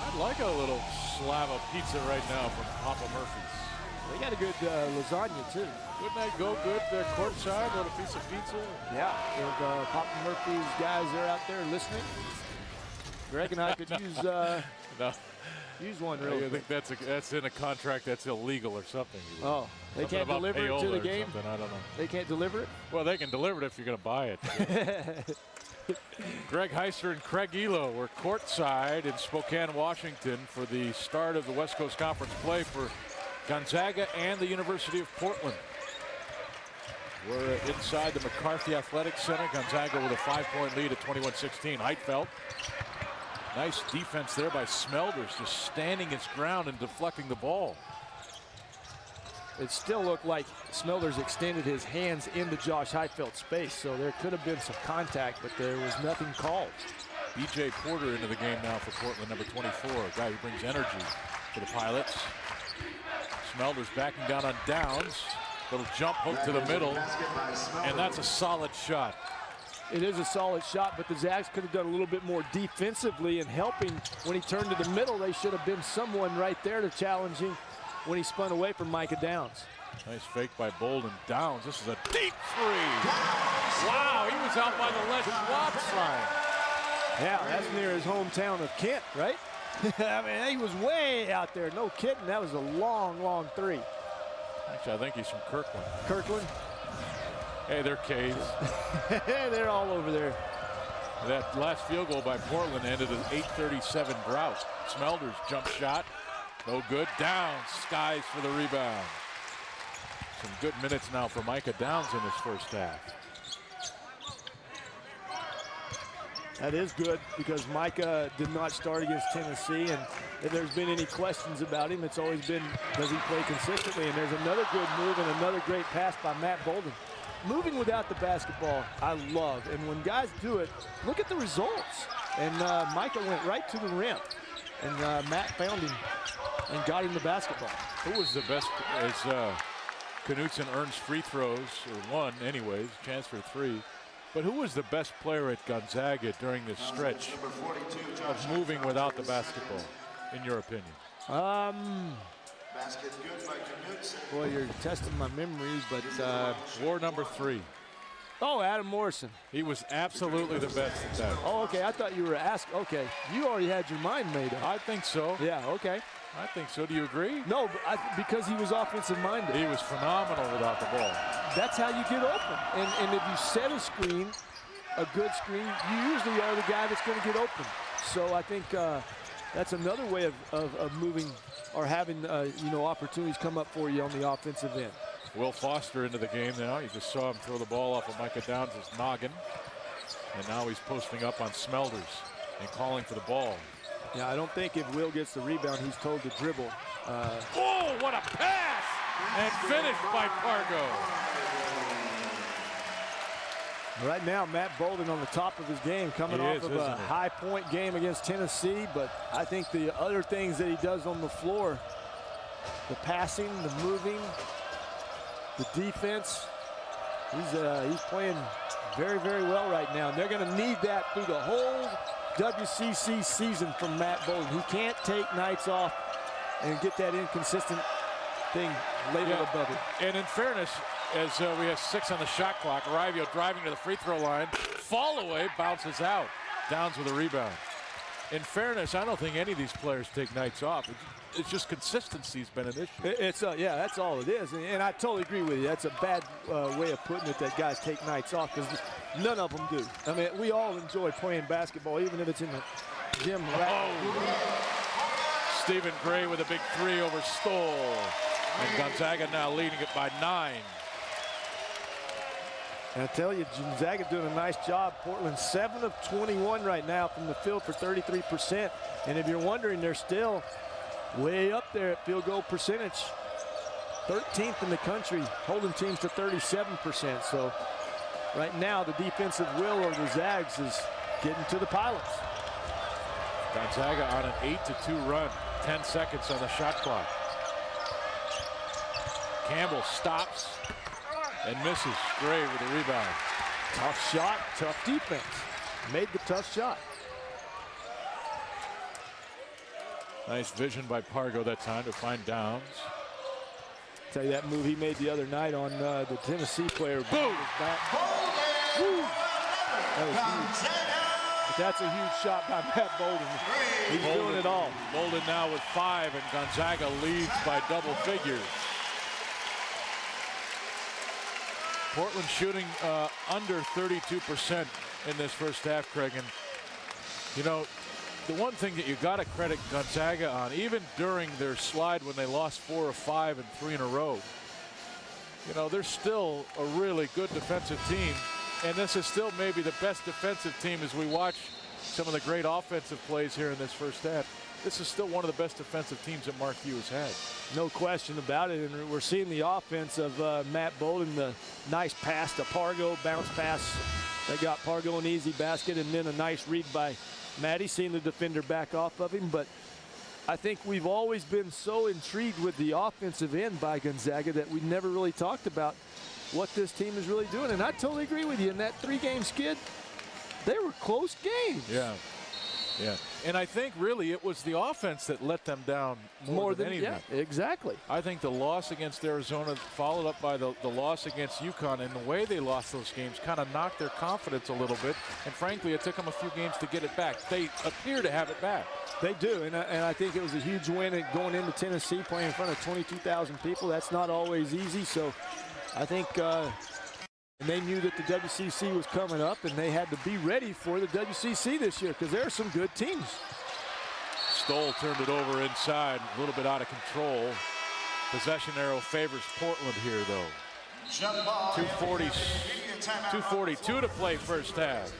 I'd like a little slab of pizza right now from Papa Murphy's. They got a good lasagna, too. Wouldn't that go good there courtside, a little piece of pizza? Yeah, if Papa Murphy's guys are out there listening, I reckon I could use No. use one I real think quick. that's in a contract that's illegal or something. Oh, they Something can't about deliver it to payola the or game? something, I don't know. They can't deliver it? Well, they can deliver it if you're going to buy it. Greg Heister and Craig Elo were courtside in Spokane, Washington for the start of the West Coast Conference play for Gonzaga and the University of Portland. We're inside the McCarthy Athletic Center. Gonzaga with a 5-point lead at 21-16. Heitfeld. Nice defense there by Smelders, just standing his ground and deflecting the ball. It still looked like Smelders extended his hands into Josh Heitfeld's space, so there could have been some contact, but there was nothing called. B.J. Porter into the game now for Portland, number 24, a guy who brings energy to the Pilots. Smelders backing down on Downs. Little jump hook to the middle, and that's a solid shot. It is a solid shot, but the Zags could have done a little bit more defensively and helping when he turned to the middle. They should have been someone right there to challenge him when he spun away from Micah Downs. Nice fake by Bolden. Downs, this is a deep three. Wow, he was out by the Les Schwab sign. Yeah, that's near his hometown of Kent, right? I mean, he was way out there. No kidding. That was a long, long three. Actually, I think he's from Kirkland. Kirkland? Hey, they're K's. They're all over there. That last field goal by Portland ended an 8:37 drought. Smelders jump shot. No good. Downs skies for the rebound. Some good minutes now for Micah Downs in his first half. That is good because Micah did not start against Tennessee, and if there's been any questions about him, it's always been, does he play consistently? And there's another good move and another great pass by Matt Bolden. Moving without the basketball, I love. And when guys do it, look at the results. And Micah went right to the rim. And Matt found him and got him the basketball. Who was the best as Knutson earns free throws, or one anyways, chance for 3. But who was the best player at Gonzaga during this stretch of moving without the basketball, in your opinion? Boy, you're testing my memories, but War number 3. oh, Adam Morrison. He was absolutely the best at that. Oh, okay. I thought you were asking. Okay, you already had your mind made up. I think so. Yeah. Okay. I think so. Do you agree? No, but because he was offensive minded. He was phenomenal without the ball. That's how you get open. And if you set a screen, a good screen, you usually are the guy that's going to get open. So I think that's another way of moving or having opportunities come up for you on the offensive end. Will Foster into the game now. You just saw him throw the ball off of Micah Downs' noggin. And now he's posting up on Smelders and calling for the ball. Yeah, I don't think if Will gets the rebound, he's told to dribble. Oh, what a pass! And finished by Pargo. Right now, Matt Bolden on the top of his game, coming off of a high-point game against Tennessee. But I think the other things that he does on the floor, the passing, the moving, the defense, he's playing very, very well right now. And they're going to need that through the whole WCC season from Matt Bolden. He can't take nights off and get that inconsistent thing labeled above it. And in fairness, as we have 6 on the shot clock, Arivio driving to the free throw line, fall away, bounces out. Downs with a rebound. In fairness, I don't think any of these players take nights off. It's just consistency's been an issue. Yeah, that's all it is. And I totally agree with you. That's a bad way of putting it, that guys take nights off, because none of them do. I mean, we all enjoy playing basketball, even if it's in the gym. Stephen Gray with a big 3 over Stoll. And Gonzaga now leading it by 9. And I tell you, Gonzaga doing a nice job. Portland 7 of 21 right now from the field for 33%. And if you're wondering, they're still way up there at field goal percentage. 13th in the country, holding teams to 37%. So right now, the defensive will of the Zags is getting to the Pilots. Gonzaga on an 8-2 run. 10 seconds on the shot clock. Campbell stops and misses. Gray with the rebound. Tough shot, tough defense. Made the tough shot. Nice vision by Pargo that time to find Downs. Tell you that move he made the other night on the Tennessee player. Boom! That was huge. But that's a huge shot by Matt Bolden. He's doing it all. Bolden now with 5, and Gonzaga leads by double figures. Portland shooting under 32% in this first half, Craig. And, you know, the one thing that you got to credit Gonzaga on, even during their slide when they lost 4 of 5 and 3 in a row, you know, they're still a really good defensive team. And this is still maybe the best defensive team as we watch some of the great offensive plays here in this first half. This is still one of the best defensive teams that Mark Few has had. No question about it. And we're seeing the offense of Matt Bolden, the nice pass to Pargo, bounce pass. They got Pargo an easy basket, and then a nice read by Matty, seeing the defender back off of him. But I think we've always been so intrigued with the offensive end by Gonzaga that we never really talked about what this team is really doing. And I totally agree with you. In that 3-game skid, they were close games. Yeah. Yeah. And I think really it was the offense that let them down more than anything. Yeah, exactly. I think the loss against Arizona, followed up by the loss against UConn, and the way they lost those games kind of knocked their confidence a little bit. And frankly, it took them a few games to get it back. They appear to have it back. They do, and I think it was a huge win at going into Tennessee, playing in front of 22,000 people. That's not always easy, so I think and they knew that the WCC was coming up, and they had to be ready for the WCC this year because there are some good teams. Stoll turned it over inside, a little bit out of control. Possession arrow favors Portland here, though. 2:42 to play first half.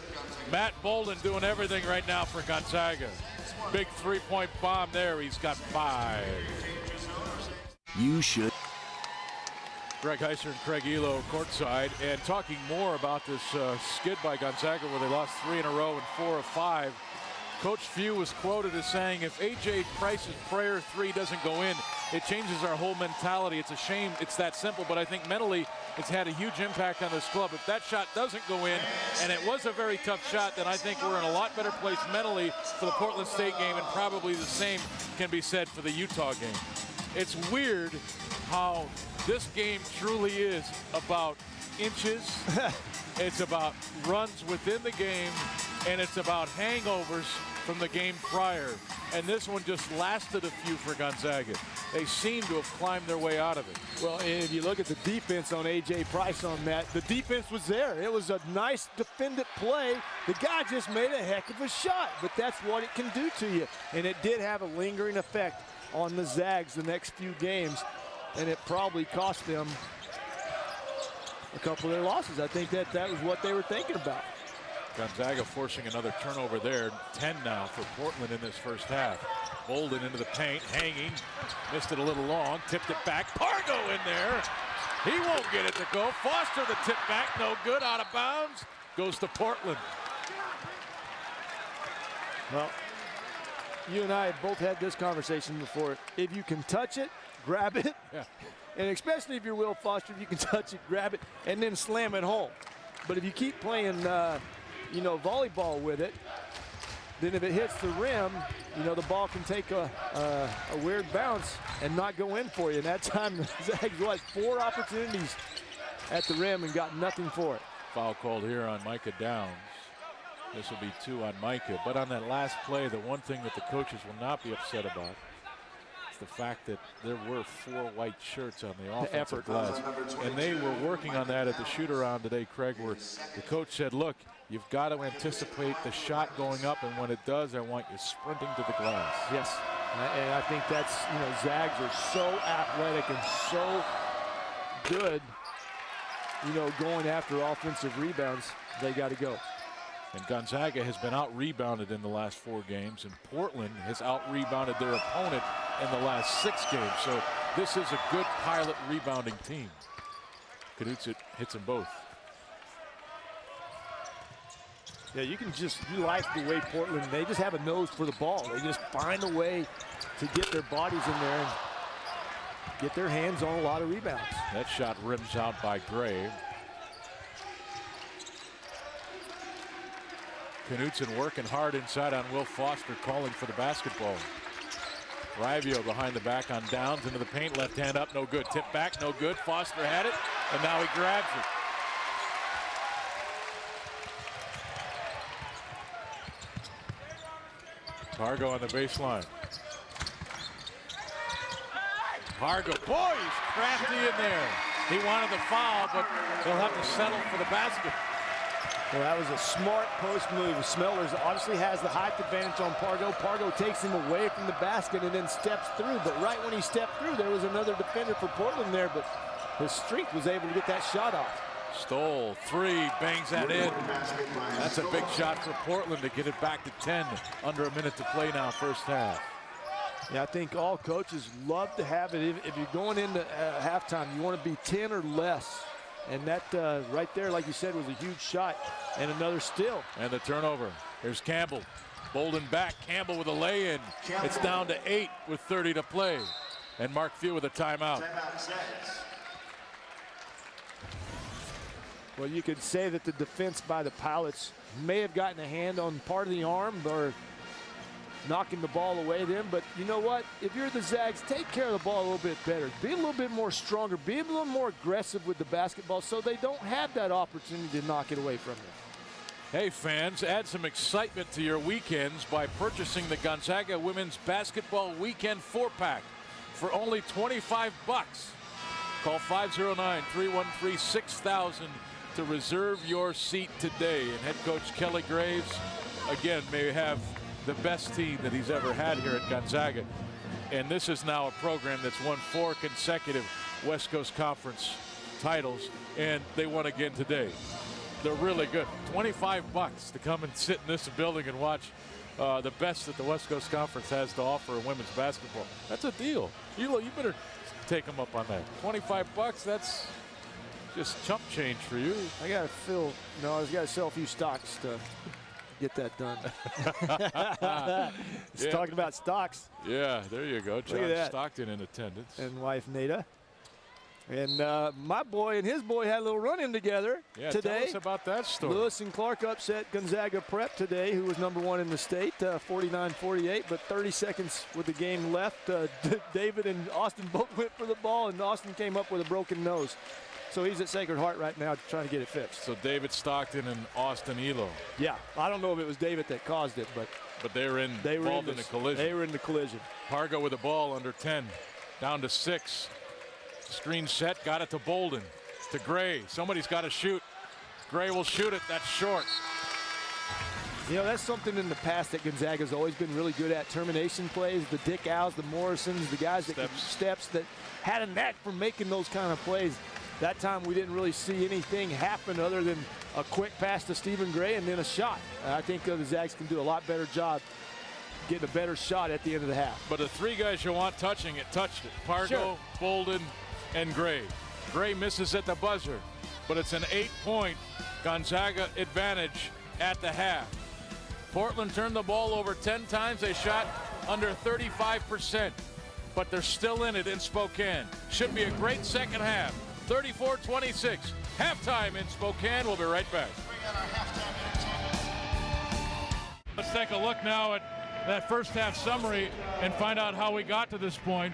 Matt Bolden doing everything right now for Gonzaga. Big 3-point bomb there. He's got 5. You should. Greg Heiser and Craig Elo courtside, and talking more about this skid by Gonzaga where they lost 3 in a row and 4 of 5. Coach Few was quoted as saying, if A.J. Price's prayer 3 doesn't go in, it changes our whole mentality. It's a shame it's that simple, but I think mentally it's had a huge impact on this club. If that shot doesn't go in, and it was a very tough shot, then I think we're in a lot better place mentally for the Portland State game, and probably the same can be said for the Utah game. It's weird how this game truly is about inches. It's about runs within the game, and it's about hangovers from the game prior. And this one just lasted a few for Gonzaga. They seem to have climbed their way out of it. Well, and if you look at the defense on A.J. Price on that, the defense was there. It was a nice defended play. The guy just made a heck of a shot, but that's what it can do to you. And it did have a lingering effect on the Zags the next few games, and it probably cost them a couple of their losses. I think that was what they were thinking about. Gonzaga forcing another turnover there. 10 now for Portland in this first half. Bolden into the paint, hanging. Missed it a little long, tipped it back. Pargo in there. He won't get it to go. Foster the tip back, no good, out of bounds. Goes to Portland. Well, you and I have both had this conversation before. If you can touch it, grab it. Yeah. And especially if you're Will Foster, if you can touch it, grab it, and then slam it home. But if you keep playing, you know, volleyball with it, then if it hits the rim, you know, the ball can take a weird bounce and not go in for you. And that time, the Zags had 4 opportunities at the rim and got nothing for it. Foul called here on Micah Downs. This will be 2 on Micah. But on that last play, the one thing that the coaches will not be upset about is the fact that there were 4 white shirts on the offensive glass. And they were working on that at the shoot-around today, Craig, where the coach said, look, you've got to anticipate the shot going up, and when it does, I want you sprinting to the glass. Yes, and I think that's, you know, Zags are so athletic and so good, you know, going after offensive rebounds. They got to go. And Gonzaga has been out-rebounded in the last 4 games, and Portland has out-rebounded their opponent in the last 6 games. So this is a good pilot rebounding team. Knutson hits them both. Yeah, you like the way Portland, they just have a nose for the ball. They just find a way to get their bodies in there and get their hands on a lot of rebounds. That shot rims out by Gray. Knutson working hard inside on Will Foster, calling for the basketball. Rivio behind the back on Downs into the paint, left hand up, no good. Tip back, no good. Foster had it, and now he grabs it. Pargo on the baseline. Pargo, boy, he's crafty in there. He wanted the foul, but he'll have to settle for the basket. Well, that was a smart post move. Smellers obviously has the height advantage on Pargo. Pargo takes him away from the basket and then steps through. But right when he stepped through, there was another defender for Portland there, but his strength was able to get that shot off. Stoll, three, bangs that in. That's a big shot for Portland to get it back to 10. Under a minute to play now, first half. Yeah, I think all coaches love to have it. If you're going into halftime, you want to be 10 or less. And that right there, like you said, was a huge shot. And another steal. And the turnover. Here's Campbell. Bolden back. Campbell with a lay-in. It's down to 8 with 30 to play. And Mark Few with a timeout. Well, you could say that the defense by the Pilots may have gotten a hand on part of the arm or knocking the ball away then, but you know what? If you're the Zags, take care of the ball a little bit better. Be a little bit more stronger. Be a little more aggressive with the basketball so they don't have that opportunity to knock it away from you. Hey fans, add some excitement to your weekends by purchasing the Gonzaga Women's Basketball Weekend 4-pack for only $25. Call 509-313-6000 to reserve your seat today. And head coach Kelly Graves, again, may have the best team that he's ever had here at Gonzaga. And this is now a program that's won 4 consecutive West Coast Conference titles, and they won again today. They're really good. $25 to come and sit in this building and watch the best that the West Coast Conference has to offer in women's basketball. That's a deal. You better take them up on that. $25, that's just chump change for you. I got to sell a few stocks to get that done. Talking about stocks. Yeah, there you go. John Stockton in attendance. And wife Nada. And my boy and his boy had a little run-in together today. Tell us about that story. Lewis and Clark upset Gonzaga Prep today, who was #1 in the state, 49-48, but 30 seconds with the game left. David and Austin both went for the ball, and Austin came up with a broken nose. So he's at Sacred Heart right now trying to get it fixed. So David Stockton and Austin Elo. Yeah, I don't know if it was David that caused it, but they were involved in the collision. They were in the collision. Pargo with the ball under 10, down to 6. Screen set, got it to Bolden, to Gray. Somebody's got to shoot. Gray will shoot it. That's short. You know, that's something in the past that Gonzaga's always been really good at. Termination plays, the Dick Owls, the Morrisons, the guys that steps that had a knack for making those kind of plays. That time we didn't really see anything happen other than a quick pass to Stephen Gray and then a shot. I think the Zags can do a lot better job getting a better shot at the end of the half. But the 3 guys you want touching it, touched it. Pargo, Bolden, and Gray. Gray misses at the buzzer, but it's an 8-point Gonzaga advantage at the half. Portland turned the ball over 10 times. They shot under 35%, but they're still in it in Spokane. Should be a great second half. 34-26. Halftime in Spokane. We'll be right back. Let's take a look now at that first half summary and find out how we got to this point.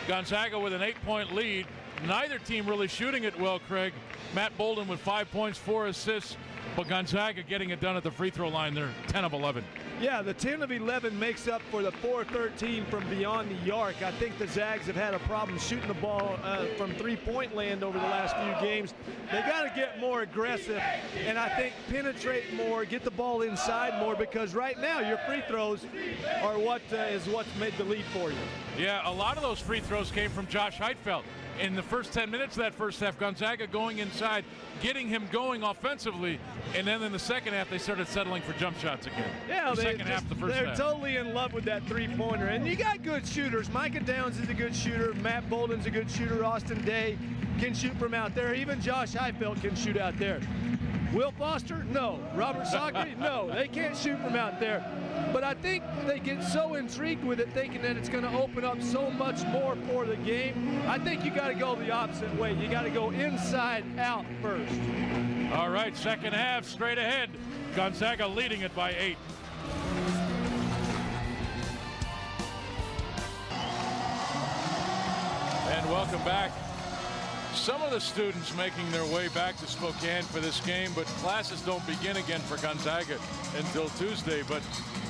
Gonzaga with an 8-point lead. Neither team really shooting it well, Craig. Matt Bolden with 5 points, 4 assists, but Gonzaga getting it done at the free throw line. They're 10 of 11. Yeah, the 10 of 11 makes up for the 4-13 from beyond the arc. I think the Zags have had a problem shooting the ball from three-point land over the last few games. They got to get more aggressive and I think penetrate more, get the ball inside more, because right now your free throws are what's made the lead for you. Yeah, a lot of those free throws came from Josh Heitfeld. In the first 10 minutes of that first half, Gonzaga going inside, getting him going offensively, and then in the second half, they started settling for jump shots again. Yeah, they're totally in love with that three-pointer. And you got good shooters. Micah Downs is a good shooter. Matt Bolden's a good shooter. Austin Day can shoot from out there. Even Josh Heitfeld can shoot out there. Will Foster? No. Robert Sacre? No. They can't shoot from out there. But I think they get so intrigued with it, thinking that it's going to open up so much more for the game. I think you got to go the opposite way. You got to go inside out first. All right, second half straight ahead. Gonzaga leading it by 8. And welcome back. Some of the students making their way back to Spokane for this game, but classes don't begin again for Gonzaga until Tuesday. But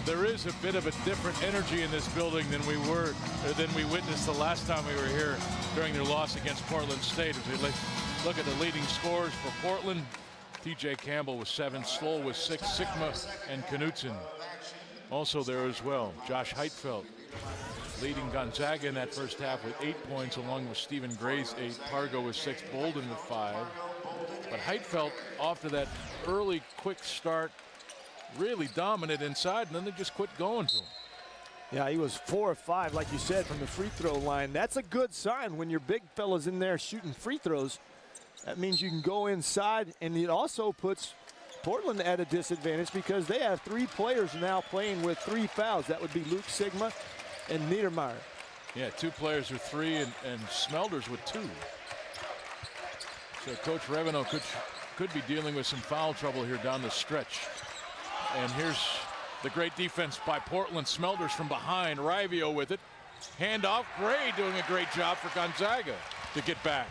there is a bit of a different energy in this building than we witnessed the last time we were here during their loss against Portland State. As we look at the leading scorers for Portland, TJ Campbell with 7, Sloll with 6, Sigma and Knutson also there as well. Josh Heitfeld leading Gonzaga in that first half with 8 points, along with Stephen Gray's 8, Pargo with 6, Bolden with 5. But Heitfeld, off to that early quick start, really dominant inside, and then they just quit going to him. Yeah, he was 4 of 5, like you said, from the free throw line. That's a good sign when your big fella's in there shooting free throws. That means you can go inside, and it also puts Portland at a disadvantage because they have 3 players now playing with 3 fouls. That would be Luke Sigma and Niedermeyer. Yeah, 2 players with 3 and Smelders with 2. So Coach Reveno could be dealing with some foul trouble here down the stretch. And here's the great defense by Portland. Smelders from behind, Rivio with it. Handoff, Gray doing a great job for Gonzaga to get back.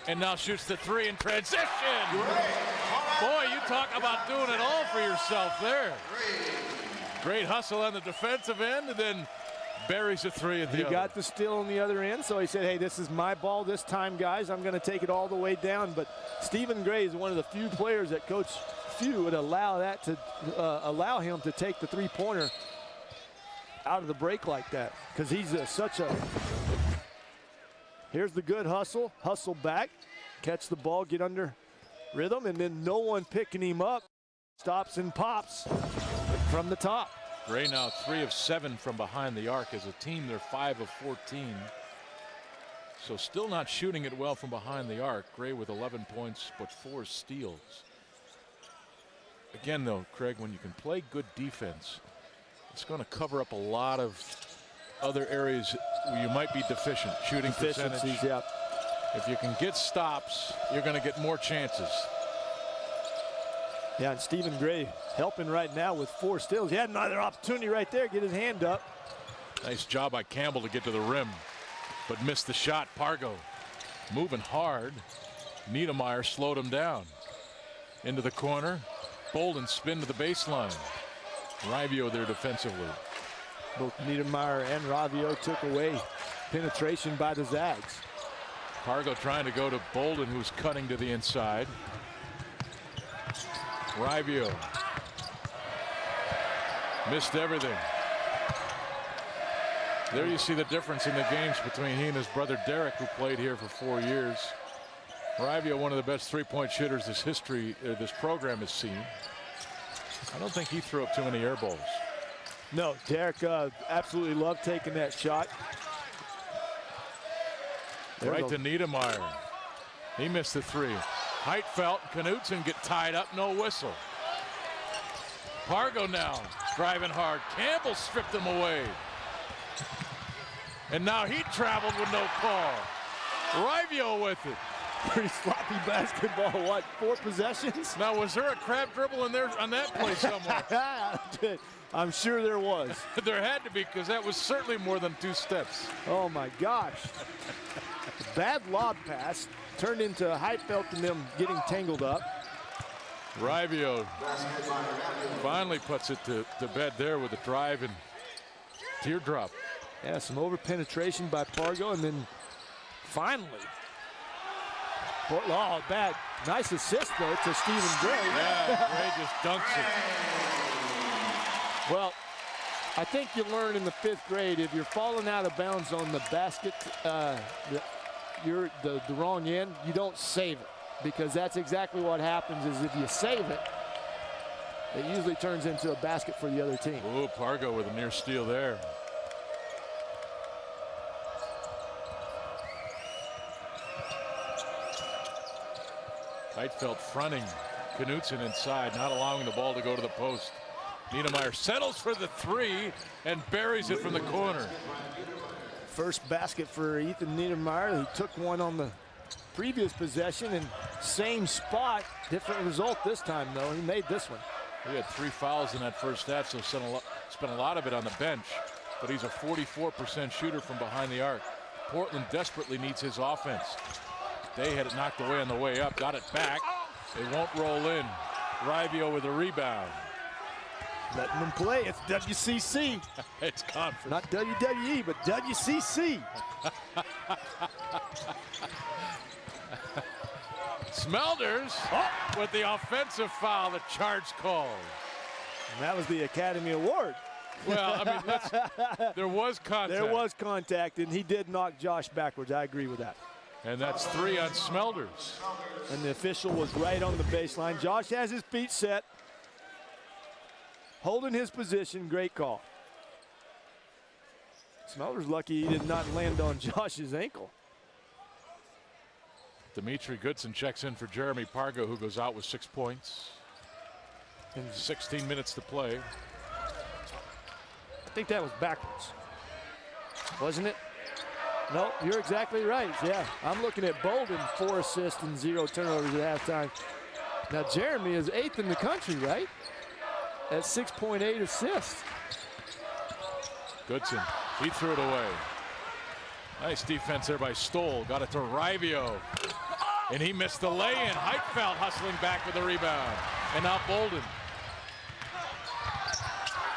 And now shoots the 3 in transition. Boy, you talk about doing it all for yourself there. Great hustle on the defensive end, and then buries a 3 at the other. He got the steal on the other end, so he said, hey, this is my ball this time, guys. I'm going to take it all the way down. But Stephen Gray is one of the few players that Coach Few would allow that to allow him to take the 3-pointer out of the break like that, because he's such a. Here's the good hustle back, catch the ball, get under rhythm, and then no one picking him up. Stops and pops from the top. Gray now 3 of 7 from behind the arc. As a team, they're 5 of 14. So still not shooting it well from behind the arc. Gray with 11 points, but 4 steals. Again, though, Craig, when you can play good defense, it's going to cover up a lot of other areas where you might be deficient. Shooting percentage. Yeah. If you can get stops, you're going to get more chances. Yeah, and Stephen Gray helping right now with 4 steals. He had another opportunity right there, get his hand up. Nice job by Campbell to get to the rim, but missed the shot. Pargo moving hard. Niedermeyer slowed him down. Into the corner. Bolden spin to the baseline. Rivio there defensively. Both Niedermeyer and Ravio took away penetration by the Zags. Pargo trying to go to Bolden, who's cutting to the inside. Rivio missed everything. There you see the difference in the games between he and his brother Derek, who played here for 4 years. Rivio, one of the best 3-point shooters this program has seen. I don't think he threw up too many air balls. No, Derek absolutely loved taking that shot. Right to Niedermeyer. He missed the 3. Heitfeld, Knutson get tied up, no whistle. Pargo now driving hard. Campbell stripped him away. And now he traveled with no call. Rivio with it. Pretty sloppy basketball, what, 4 possessions? Now, was there a crab dribble in there on that play somewhere? I'm sure there was. There had to be, because that was certainly more than 2 steps. Oh my gosh. Bad lob pass turned into Heitfeld and them getting tangled up. Rivio finally puts it to bed there with a drive and teardrop. Yeah, some over penetration by Pargo, and then finally. Oh, bad. Nice assist, though, to Stephen Gray. Yeah, Gray just dunks it. Well, I think you learn in the 5th grade, if you're falling out of bounds on the basket, you're the wrong end, you don't save it. Because that's exactly what happens is if you save it, it usually turns into a basket for the other team. Oh, Pargo with a near steal there. Heitfeld fronting Knutson inside, not allowing the ball to go to the post. Niedermeyer settles for the three and buries it from the corner. First basket for Ethan Niedermeyer. He took one on the previous possession and same spot, different result this time though. He made this one. He had 3 fouls in that first half, so spent a lot of it on the bench, but he's a 44% shooter from behind the arc. Portland desperately needs his offense. They had it knocked away on the way up, got it back. It won't roll in. Rivio with a rebound. Letting them play. It's WCC. It's conference. Not WWE, but WCC. Smelders with the offensive foul, the charge call. And that was the Academy Award. Well, I mean, there was contact. There was contact, and he did knock Josh backwards. I agree with that. And that's 3 on Smelders. And the official was right on the baseline. Josh has his feet set, holding his position. Great call. Smelders lucky he did not land on Josh's ankle. Dimitri Goodson checks in for Jeremy Pargo, who goes out with 6 points. And 16 minutes to play. I think that was backwards, wasn't it? No, you're exactly right. Yeah, I'm looking at Bolden, 4 assists and 0 turnovers at halftime. Now Jeremy is 8th in the country, right? At 6.8 assists. Goodson, he threw it away. Nice defense there by Stoll. Got it to Rivio. And he missed the lay-in. Heitfeld hustling back with the rebound. And now Bolden.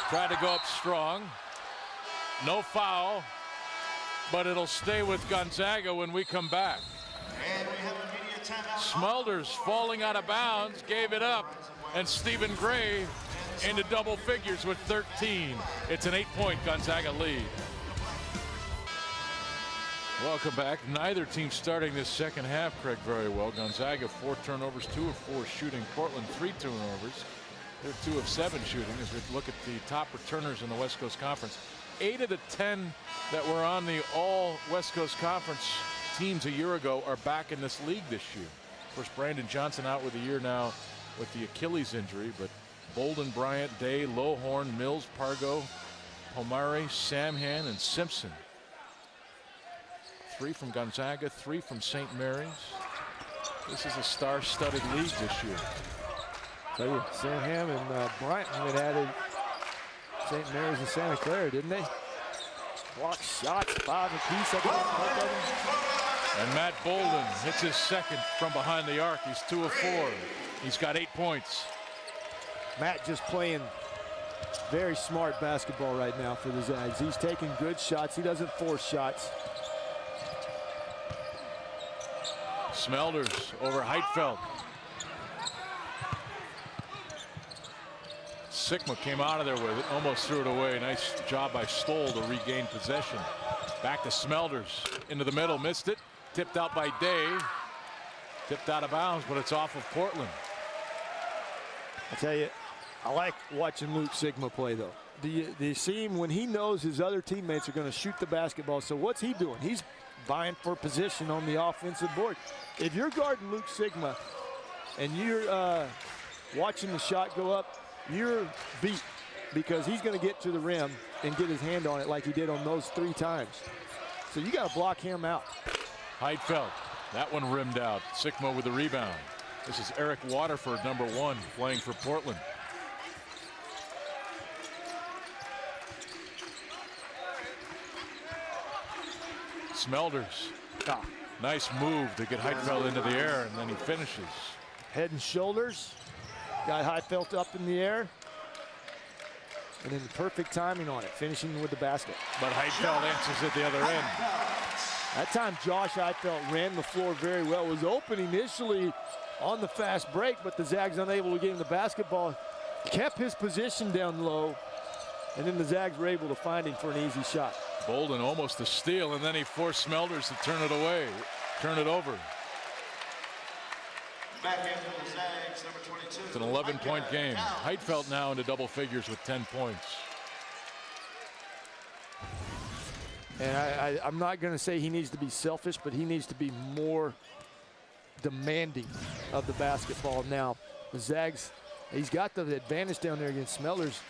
Tried to go up strong. No foul. But it'll stay with Gonzaga when we come back. Smelders falling out of bounds, gave it up. And Stephen Gray into double figures with 13. It's an 8-point Gonzaga lead. Welcome back. Neither team starting this second half, Craig, very well. Gonzaga 4 turnovers, 2 of 4 shooting. Portland 3 turnovers. They're 2 of 7 shooting as we look at the top returners in the West Coast Conference. 8 of the 10 that were on the all West Coast Conference teams a year ago are back in this league this year. Of course, Brandon Johnson out with a year now with the Achilles injury, but Bolden, Bryant, Day, Lowhorn, Mills, Pargo, Pomare, Samhan, and Simpson. 3 from Gonzaga, 3 from St. Mary's. This is a star-studded league this year. Tell you, Samham and Bryant had added St. Mary's and Santa Clara, didn't they? Block shots, 5 apiece. And Matt Bolden hits his second from behind the arc. He's 2 of 4. He's got 8 points. Matt just playing very smart basketball right now for the Zags. He's taking good shots. He doesn't force shots. Smelders over Heitfeld. Sigma came out of there with it, almost threw it away. Nice job by Stoll to regain possession. Back to Smelders, into the middle, missed it. Tipped out by Day. Tipped out of bounds, but it's off of Portland. I tell you, I like watching Luke Sigma play, though. Do you see him when he knows his other teammates are going to shoot the basketball? So what's he doing? He's vying for position on the offensive board. If you're guarding Luke Sigma and you're watching the shot go up, you're beat because he's going to get to the rim and get his hand on it like he did on those 3 times. So you got to block him out. Heitfeld, that one rimmed out. Sigma with the rebound. This is Eric Waterford, number 1, playing for Portland. Smelders. Nice move to get Heitfeld into the air, and then he finishes. Head and shoulders. Got Heitfeld up in the air. And then perfect timing on it, finishing with the basket. But Heitfeld answers at the other end. That time Josh Heitfeld ran the floor very well. Was open initially on the fast break, but the Zags unable to get him the basketball. Kept his position down low, and then the Zags were able to find him for an easy shot. Bolden almost a steal, and then he forced Smelders to turn it away, turn it over. It's an 11-point game. Heitfeld now into double figures with 10 points. And I'm not going to say he needs to be selfish, but he needs to be more demanding of the basketball now. The Zags, he's got the advantage down there against Smellers.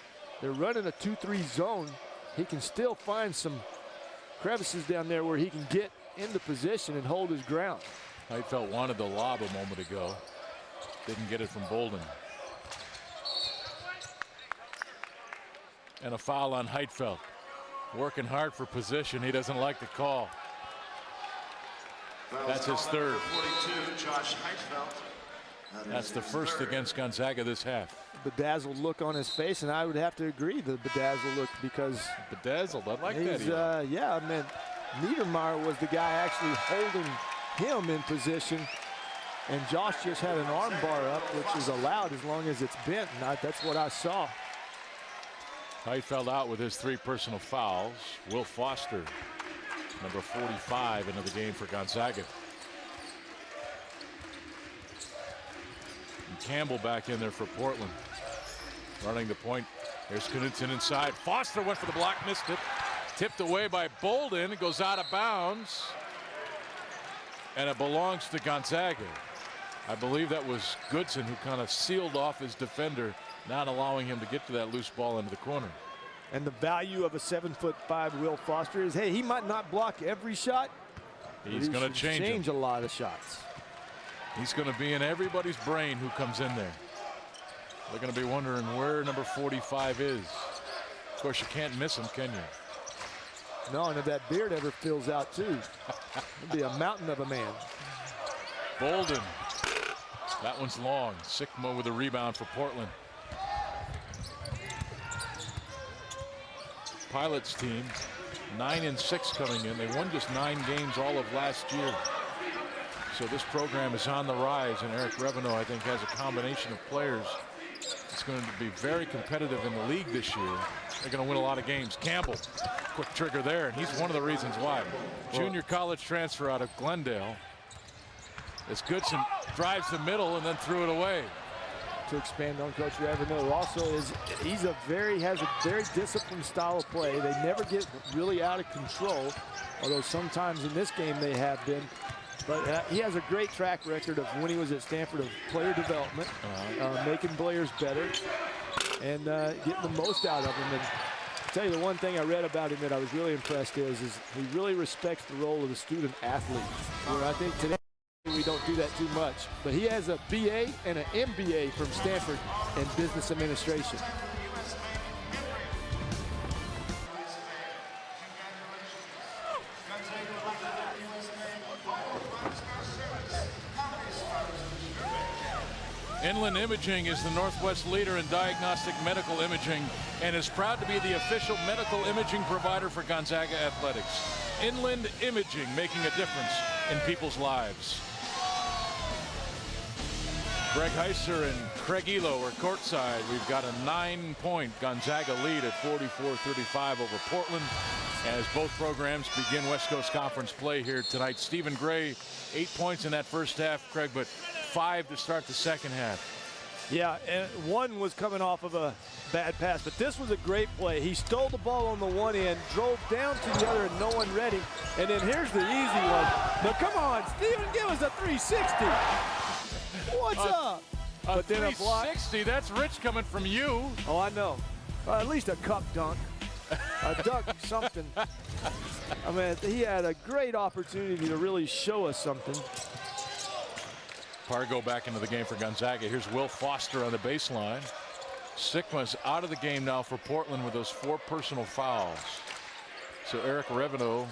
They're running a 2-3 zone. He can still find some crevices down there where he can get into position and hold his ground. Heitfeld wanted the lob a moment ago. Didn't get it from Bolden. And a foul on Heitfeld. Working hard for position. He doesn't like the call. That's his third. 42, Josh Heitfeld. That's the first against Gonzaga this half. Bedazzled look on his face, and I would have to agree the bedazzled look because Bedazzled, I like that. Yeah, I mean, Niedermeyer was the guy actually holding him in position, and Josh just had an arm bar up, which is allowed as long as it's bent, and that's what I saw. Heitfeld out with his 3 personal fouls. Will Foster, number 45, into the game for Gonzaga. And Campbell back in there for Portland. Running the point. There's Knudsen inside. Foster went for the block, missed it. Tipped away by Bolden. It goes out of bounds. And it belongs to Gonzaga. I believe that was Goodson who kind of sealed off his defender, not allowing him to get to that loose ball into the corner. And the value of a 7'5" Will Foster is, hey, he might not block every shot. He's going to change a lot of shots. He's going to be in everybody's brain who comes in there. They're going to be wondering where number 45 is. Of course, you can't miss him, can you? No, and if that beard ever fills out too, it'll be a mountain of a man. Bolden. That one's long. Sikma with a rebound for Portland. Pilots team 9-6 coming in. They won just 9 games all of last year. So this program is on the rise, and Eric Reveneau, I think, has a combination of players. It's going to be very competitive in the league this year. They're going to win a lot of games. Campbell, quick trigger there, and he's one of the reasons why. Junior college transfer out of Glendale. As Goodson drives the middle and then threw it away. To expand on Coach Reveneau, also has a very disciplined style of play. They never get really out of control, although sometimes in this game they have been. But he has a great track record of when he was at Stanford of player development, making players better, and getting the most out of them. And I'll tell you the one thing I read about him that I was really impressed is he really respects the role of the student athlete. Where I think today we don't do that too much. But he has a BA and an MBA from Stanford in business administration. Inland Imaging is the Northwest leader in diagnostic medical imaging and is proud to be the official medical imaging provider for Gonzaga Athletics. Inland Imaging, making a difference in people's lives. Greg Heiser and Craig Elo are courtside. We've got a 9-point Gonzaga lead at 44-35 over Portland as both programs begin West Coast Conference play here tonight. Stephen Gray, 8 points in that first half, Craig, but 5 to start the second half. Yeah, and one was coming off of a bad pass, but this was a great play. He stole the ball on the one end, drove down to the other, and no one read him. And then here's the easy one. Now, come on, Stephen, give us a 360. What's up? But then a 360, that's rich coming from you. Oh, I know. At least a cup dunk. A dunk, something. I mean, he had a great opportunity to really show us something. Pargo back into the game for Gonzaga. Here's Will Foster on the baseline. Sikma's out of the game now for Portland with those 4 personal fouls. So Eric Reveneau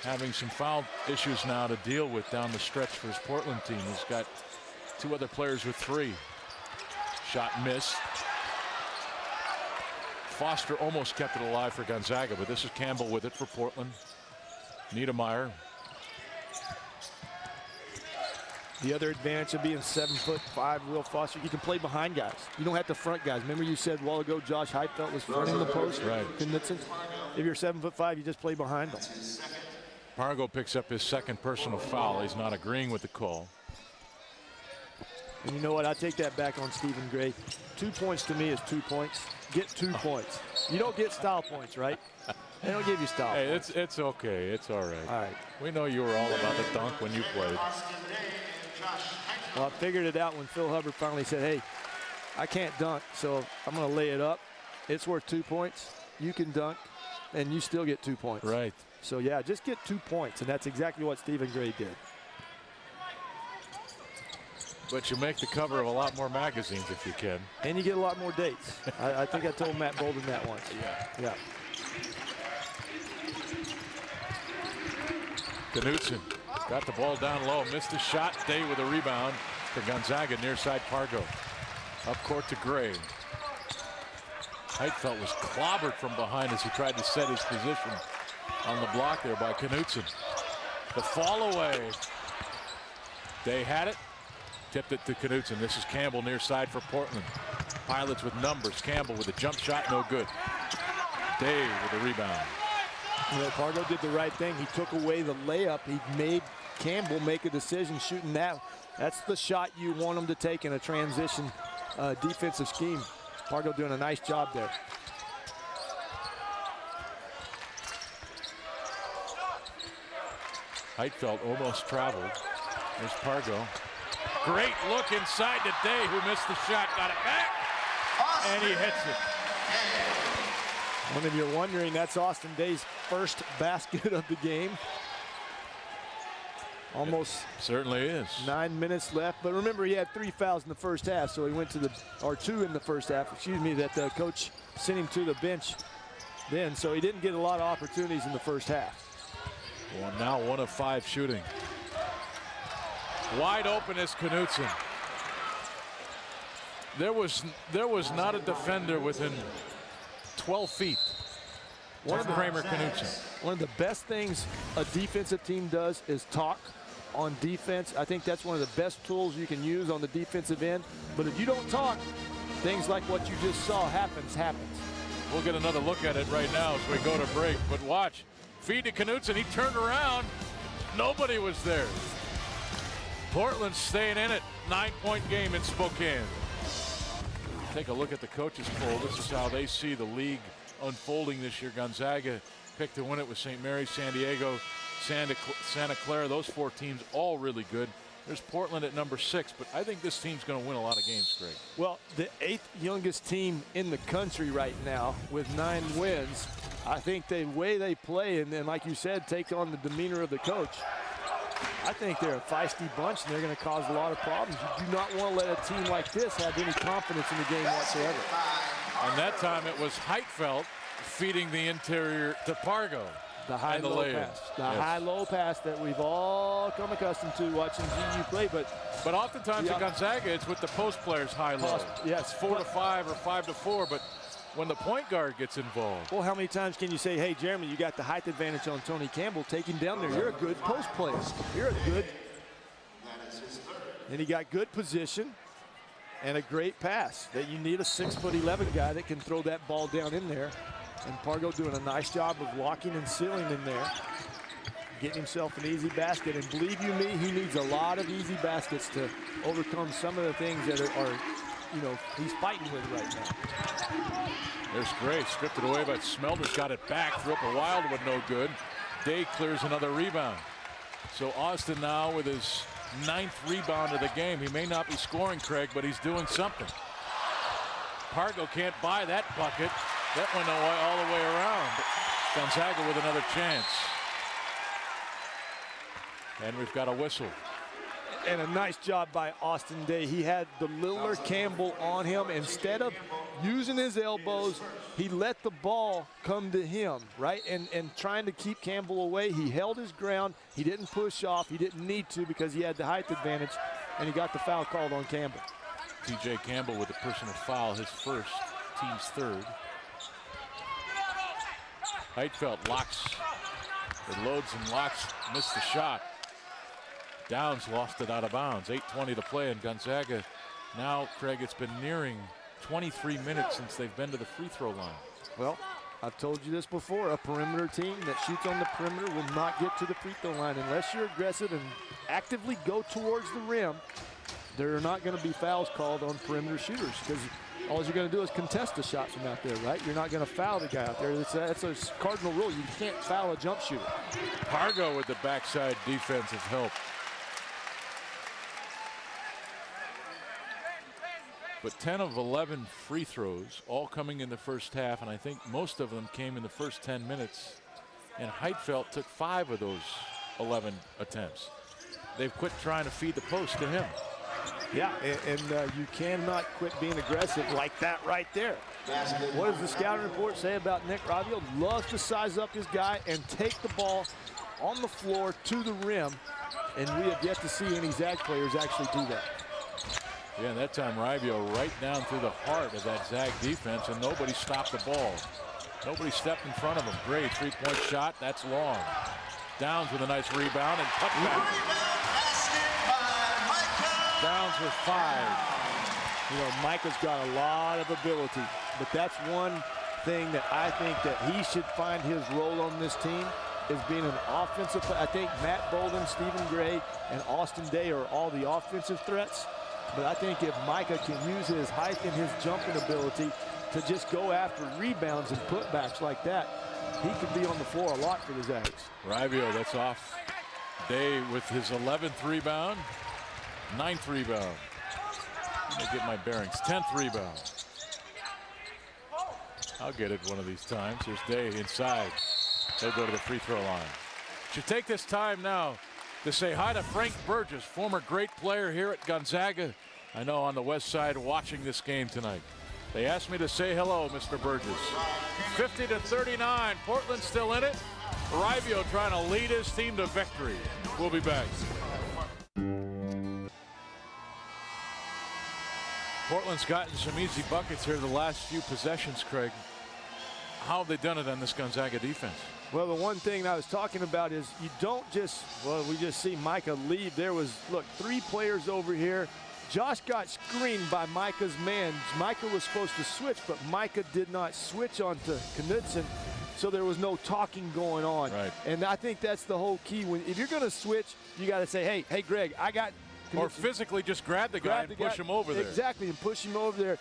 having some foul issues now to deal with down the stretch for his Portland team. He's got 2 other players with 3. Shot missed. Foster almost kept it alive for Gonzaga, but this is Campbell with it for Portland. Niedermeyer. The other advantage of being 7'5", Will Foster, you can play behind guys. You don't have to front guys. Remember you said a while ago Josh Heitfeld was fronting the post? Right. If you're 7'5", you just play behind them. Pargo picks up his 2nd personal foul. He's not agreeing with the call. And you know what? I take that back on Stephen Gray. 2 points to me is 2 points. Get 2 points. You don't get style points, right? They don't give you style points. It's okay. It's all right. All right. We know you were all about the dunk when you played. Well, I figured it out when Phil Hubbard finally said, hey, I can't dunk, so I'm going to lay it up. It's worth 2 points. You can dunk, and you still get 2 points. Right. So, yeah, just get 2 points, and that's exactly what Stephen Gray did. But you make the cover of a lot more magazines if you can. And you get a lot more dates. I think I told Matt Bolden that once. Yeah. Knutson got the ball down low, missed the shot. Day with a rebound to Gonzaga near side Pargo. Up court to Gray. Heitfeld was clobbered from behind as he tried to set his position on the block there by Knutson. The fall away. Day had it. Tipped it to Knutson. This is Campbell near side for Portland. Pilots with numbers. Campbell with a jump shot, no good. Day with a rebound. You know, Pargo did the right thing. He took away the layup. He made Campbell make a decision shooting that. That's the shot you want him to take in a transition defensive scheme. Pargo doing a nice job there. Heitfeld almost traveled. There's Pargo. Great look inside to Day, who missed the shot. Got it back, and he hits it. When you're wondering, that's Austin Day's first basket of the game. Almost certainly is. 9 minutes left, but remember he had 3 fouls in the first half, so he went to or 2 in the first half. Excuse me, that the coach sent him to the bench then, so he didn't get a lot of opportunities in the first half. Well, now 1 of 5 shooting. Wide open is Knutson. There was not a defender within 12 feet. One of Kramer Knutson. One of the best things a defensive team does is talk on defense. I think that's one of the best tools you can use on the defensive end. But if you don't talk, things like what you just saw happens. We'll get another look at it right now as we go to break. But watch, feed to Knutson. He turned around. Nobody was there. Portland staying in it. 9-point game in Spokane. Take a look at the coaches poll. This is how they see the league unfolding this year. Gonzaga picked to win it with St. Mary's, San Diego, Santa Clara. Those 4 teams all really good. There's Portland at number 6, but I think this team's going to win a lot of games, Greg. Well, the 8th youngest team in the country right now with 9 wins. I think the way they play, and then like you said, take on the demeanor of the coach. I think they're a feisty bunch, and they're going to cause a lot of problems. You do not want to let a team like this have any confidence in the game whatsoever. And that time it was Heitfeld feeding the interior to Pargo. The high-low pass. The high-low pass that we've all come accustomed to watching GU play. But oftentimes at Gonzaga, it's with the post players high-low. Yes. 4 to 5 or 5 to 4. But when the point guard gets involved. Well, how many times can you say, hey, Jeremy, you got the height advantage on Tony Campbell. Take him down there. You're a good post player. You're a good. And he got good position and a great pass. That you need a 6'11" guy that can throw that ball down in there. And Pargo doing a nice job of locking and sealing in there. Getting himself an easy basket. And believe you me, he needs a lot of easy baskets to overcome some of the things that are you know, he's fighting with right now. There's Gray, stripped it away, but Smelter's got it back. Threw up a wild one, no good. Day clears another rebound. So Austin now with his 9th rebound of the game. He may not be scoring, Craig, but he's doing something. Pargo can't buy that bucket. That went all the way around. Gonzaga with another chance. And we've got a whistle. And a nice job by Austin Day. He had the Lillard Campbell on him. Instead of using his elbows, he let the ball come to him, right? And trying to keep Campbell away, he held his ground. He didn't push off. He didn't need to because he had the height advantage, and he got the foul called on Campbell. TJ Campbell with a personal foul, his first, team's 3rd. Heitfeld locks, it loads and locks, missed the shot. Downs lost it out of bounds. 8:20 to play, and Gonzaga now, Craig, it's been nearing 23 minutes since they've been to the free throw line. Well, I've told you this before. A perimeter team that shoots on the perimeter will not get to the free throw line unless you're aggressive and actively go towards the rim. There are not going to be fouls called on perimeter shooters because all you're going to do is contest the shot from out there, right? You're not going to foul the guy out there. That's a cardinal rule. You can't foul a jump shooter. Pargo with the backside defensive help. but 10 of 11 free throws, all coming in the first half, and I think most of them came in the first 10 minutes. And Heidfeld took 5 of those 11 attempts. They've quit trying to feed the post to him. Yeah, and you cannot quit being aggressive like that right there. What does the scouting report say about Nick Ravio? Loves to size up his guy and take the ball on the floor to the rim, and we have yet to see any Zag players actually do that. Yeah, and that time Ravio right down through the heart of that Zag defense, and nobody stopped the ball. Nobody stepped in front of him. Great three-point shot. That's long. Downs with a nice rebound and putback. Downs with 5. You know, Micah's got a lot of ability, but that's one thing that I think that he should find his role on this team is being an offensive. I think Matt Bolden, Stephen Gray, and Austin Day are all the offensive threats. But I think if Micah can use his height and his jumping ability to just go after rebounds and putbacks like that, he could be on the floor a lot for the Zags. Ravio, that's off. Day with his 11th rebound, 9th rebound. Let me get my bearings. 10th rebound. I'll get it one of these times. Here's Day inside. They'll go to the free throw line. Should take this time now to say hi to Frank Burgess, former great player here at Gonzaga. I know on the west side watching this game tonight. They asked me to say hello, Mr. Burgess. 50-39, Portland still in it. Ravio trying to lead his team to victory. We'll be back. Portland's gotten some easy buckets here the last few possessions, Craig. How have they done it on this Gonzaga defense? Well, the one thing I was talking about is you don't just, well, we just see Micah leave. There was, look, 3 players over here. Josh got screened by Micah's man. Micah was supposed to switch, but Micah did not switch onto Knudsen, so there was no talking going on. Right. And I think that's the whole key. If you're going to switch, you got to say, hey, Greg, I got Knudsen. Or physically just grab the guy and push him over there. Exactly, and push him over there.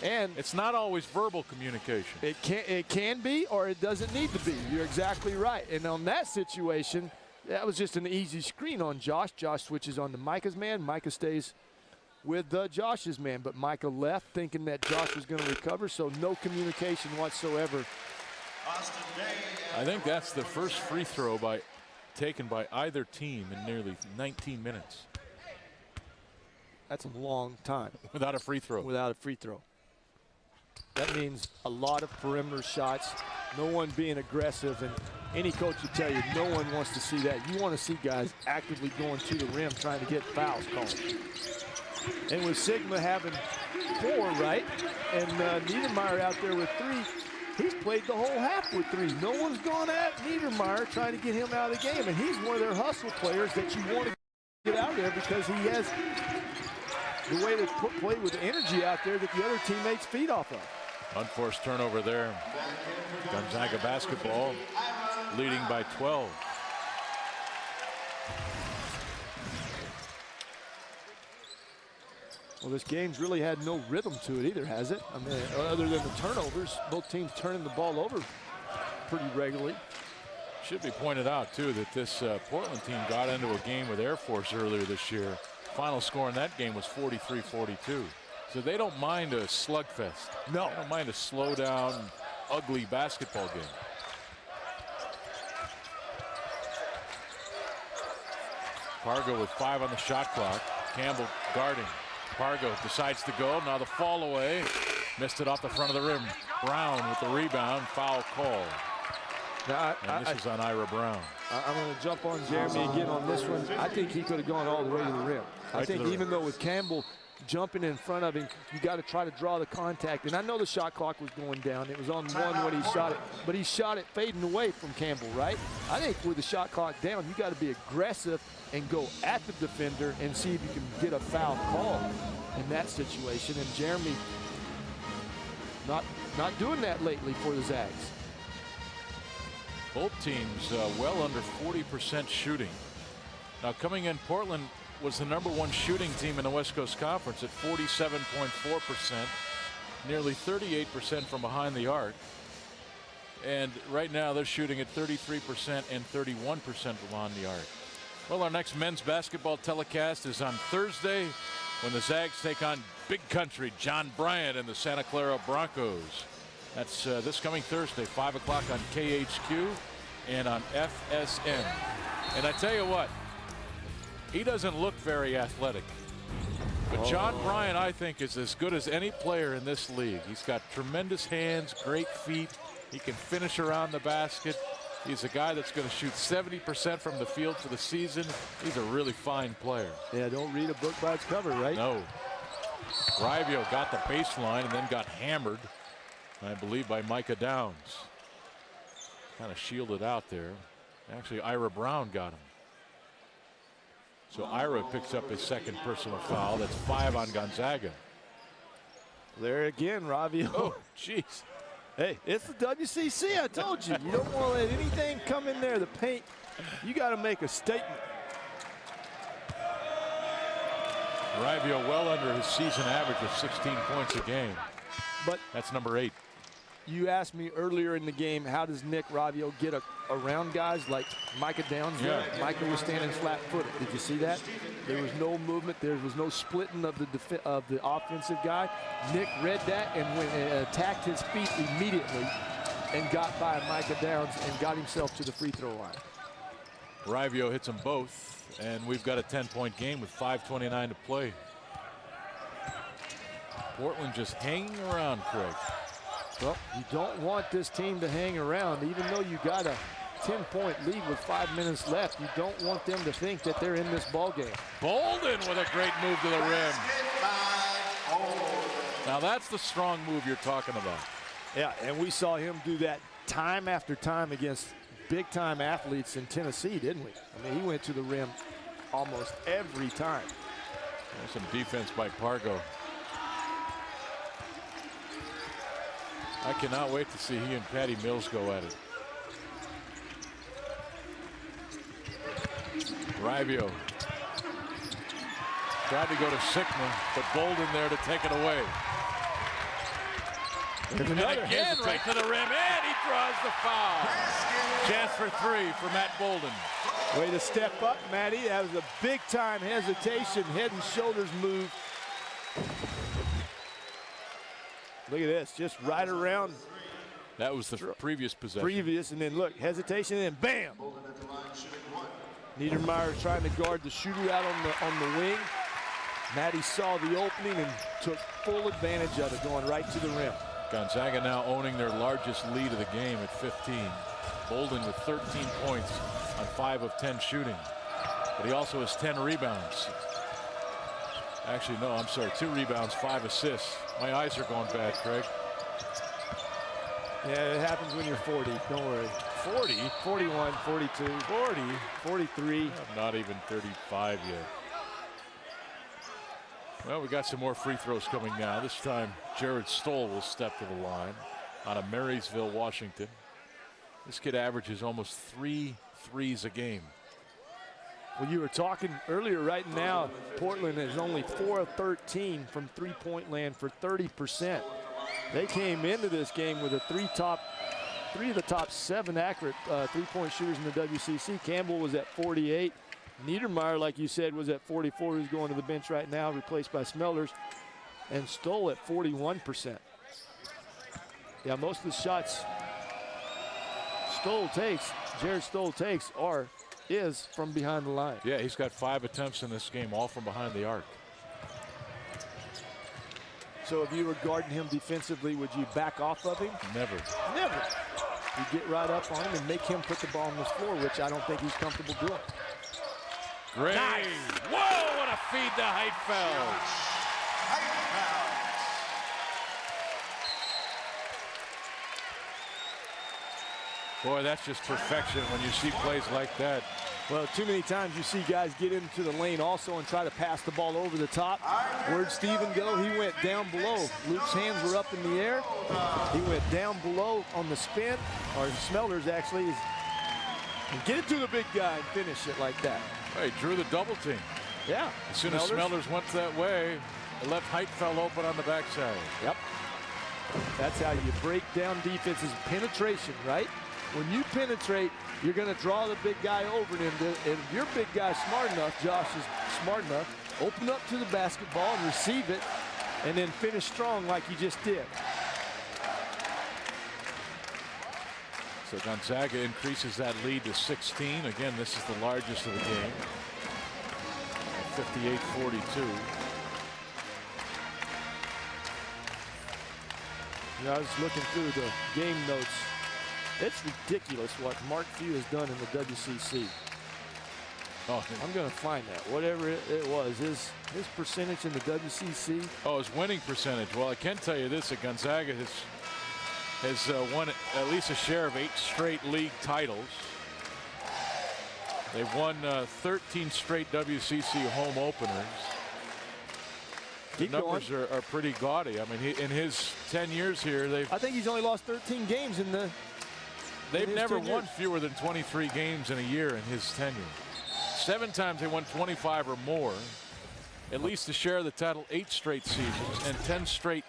And it's not always verbal communication. It can be, or it doesn't need to be. You're exactly right. And on that situation, that was just an easy screen on Josh. Josh switches on to Micah's man. Micah stays with Josh's man, but Micah left thinking that Josh was going to recover, so no communication whatsoever. I think that's the first free throw taken by either team in nearly 19 minutes. That's a long time. Without a free throw. Without a free throw. That means a lot of perimeter shots, no one being aggressive, and any coach will tell you no one wants to see that. You want to see guys actively going to the rim trying to get fouls called. And with Sigma having 4, right, and Niedermeyer out there with 3, he's played the whole half with 3. No one's gone at Niedermeyer trying to get him out of the game, and he's one of their hustle players that you want to get out there because he has the way to play with energy out there that the other teammates feed off of. Unforced turnover there. Gonzaga basketball leading by 12. Well, this game's really had no rhythm to it either, has it? I mean, other than the turnovers, both teams turning the ball over pretty regularly. Should be pointed out, too, that this Portland team got into a game with Air Force earlier this year. Final score in that game was 43-42. So they don't mind a slugfest. No. They don't mind a slow down, ugly basketball game. Pargo with 5 on the shot clock. Campbell guarding. Pargo decides to go. Now the fall away. Missed it off the front of the rim. Brown with the rebound. Foul call. Now, and this is on Ira Brown. I'm going to jump on Jeremy again on this one. I think he could have gone all the way to the rim. I think even though with Campbell jumping in front of him, you got to try to draw the contact. And I know the shot clock was going down. It was on 1 when he shot it, but he shot it fading away from Campbell, right? I think with the shot clock down, you got to be aggressive and go at the defender and see if you can get a foul call in that situation. And Jeremy not doing that lately for the Zags. Both teams well under 40% shooting. Now coming in, Portland was the #1 shooting team in the West Coast Conference at 47.4%, nearly 38% from behind the arc. And right now they're shooting at 33% and 31% from behind the arc. Well, our next men's basketball telecast is on Thursday when the Zags take on Big Country John Bryant and the Santa Clara Broncos. That's this coming Thursday, 5 o'clock on KHQ and on FSN. And I tell you what, he doesn't look very athletic. But John Bryant, I think, is as good as any player in this league. He's got tremendous hands, great feet. He can finish around the basket. He's a guy that's going to shoot 70% from the field for the season. He's a really fine player. Yeah, don't read a book by its cover, right? No. Rivio got the baseline and then got hammered, I believe, by Micah Downs. Kind of shielded out there. Actually, Ira Brown got him. So Ira picks up his second personal foul. That's 5 on Gonzaga. There again, Ravio. Oh, jeez. Hey, it's the WCC. I told you. You don't want to let anything come in there. The paint, you got to make a statement. Rivio well under his season average of 16 points a game. But that's number 8. You asked me earlier in the game, how does Nick Ravio get around guys like Micah Downs? Yeah. Micah was standing flat-footed. Did you see that? There was no movement. There was no splitting of the offensive guy. Nick read that and went and attacked his feet immediately and got by Micah Downs and got himself to the free throw line. Rivio hits them both, and we've got a 10-point game with 5:29 to play. Portland just hanging around, Craig. Well, you don't want this team to hang around. Even though you got a 10-point lead with 5 minutes left, you don't want them to think that they're in this ball game. Bolden with a great move to the rim. Now that's the strong move you're talking about. Yeah, and we saw him do that time after time against big-time athletes in Tennessee, didn't we? I mean, he went to the rim almost every time. There's some defense by Pargo. I cannot wait to see he and Patty Mills go at it. Rivio tried to go to Sigma, but Bolden there to take it away. And again, right to the rim, and he draws the foul. Chance for 3 for Matt Bolden. Way to step up, Matty. That was a big-time hesitation, head and shoulders move. Look at this, just right around. That was the previous possession. Previous, and then look, hesitation, and then bam. Niedermeyer trying to guard the shooter out on the wing. Matty saw the opening and took full advantage of it, going right to the rim. Gonzaga now owning their largest lead of the game at 15. Bolden with 13 points on 5 of 10 shooting. But he also has 10 rebounds. Actually, no, I'm sorry, 2 rebounds, 5 assists. My eyes are going bad, Craig. Yeah, it happens when you're 40. Don't worry. 40? 41, 42, 40? 43. I'm not even 35 yet. Well, we got some more free throws coming now. This time, Jared Stoll will step to the line out of Marysville, Washington. This kid averages almost 3 threes a game. Well, you were talking earlier. Right now, Portland is only 4 of 13 from three-point land for 30%. They came into this game with three of the top 7 accurate three-point shooters in the WCC. Campbell was at 48. Niedermeyer, like you said, was at 44. Who's going to the bench right now, replaced by Smelders. And Stoll at 41%. Yeah, most of the shots Jared Stoll takes is from behind the line. Yeah, he's got 5 attempts in this game, all from behind the arc. So if you were guarding him defensively, would you back off of him? Never. Never. You get right up on him and make him put the ball on the floor, which I don't think he's comfortable doing. Great. Nice. Whoa, what a feed to Heitfeld. Boy, that's just perfection when you see plays like that. Well, too many times you see guys get into the lane also and try to pass the ball over the top. Where'd Steven go? He went down below. Luke's hands were up in the air. He went down below on the spin, or Smelders actually, and get it to the big guy and finish it like that. He drew the double team. Yeah. As soon as Smelders went that way, it left Heitfeld open on the backside. Yep. That's how you break down defenses. Penetration, right? when you penetrate, you're going to draw the big guy over, and if your big guy's smart enough, Josh is smart enough, open up to the basketball and receive it, and then finish strong like you just did. So Gonzaga increases that lead to 16. Again, this is the largest of the game. 58-42. You know, I was looking through the game notes. It's ridiculous what Mark Few has done in the WCC. Oh, I'm going to find that. Whatever it was, his percentage in the WCC. Oh, his winning percentage. Well, I can tell you this: that Gonzaga has won at least a share of 8 straight league titles. They've won 13 straight WCC home openers. The numbers are pretty gaudy. I mean, in his 10 years here, I think he's only lost 13 games in the. They've never won fewer than 23 games in a year in his tenure. 7 times they won 25 or more. At least a share of the title 8 straight seasons and 10 straight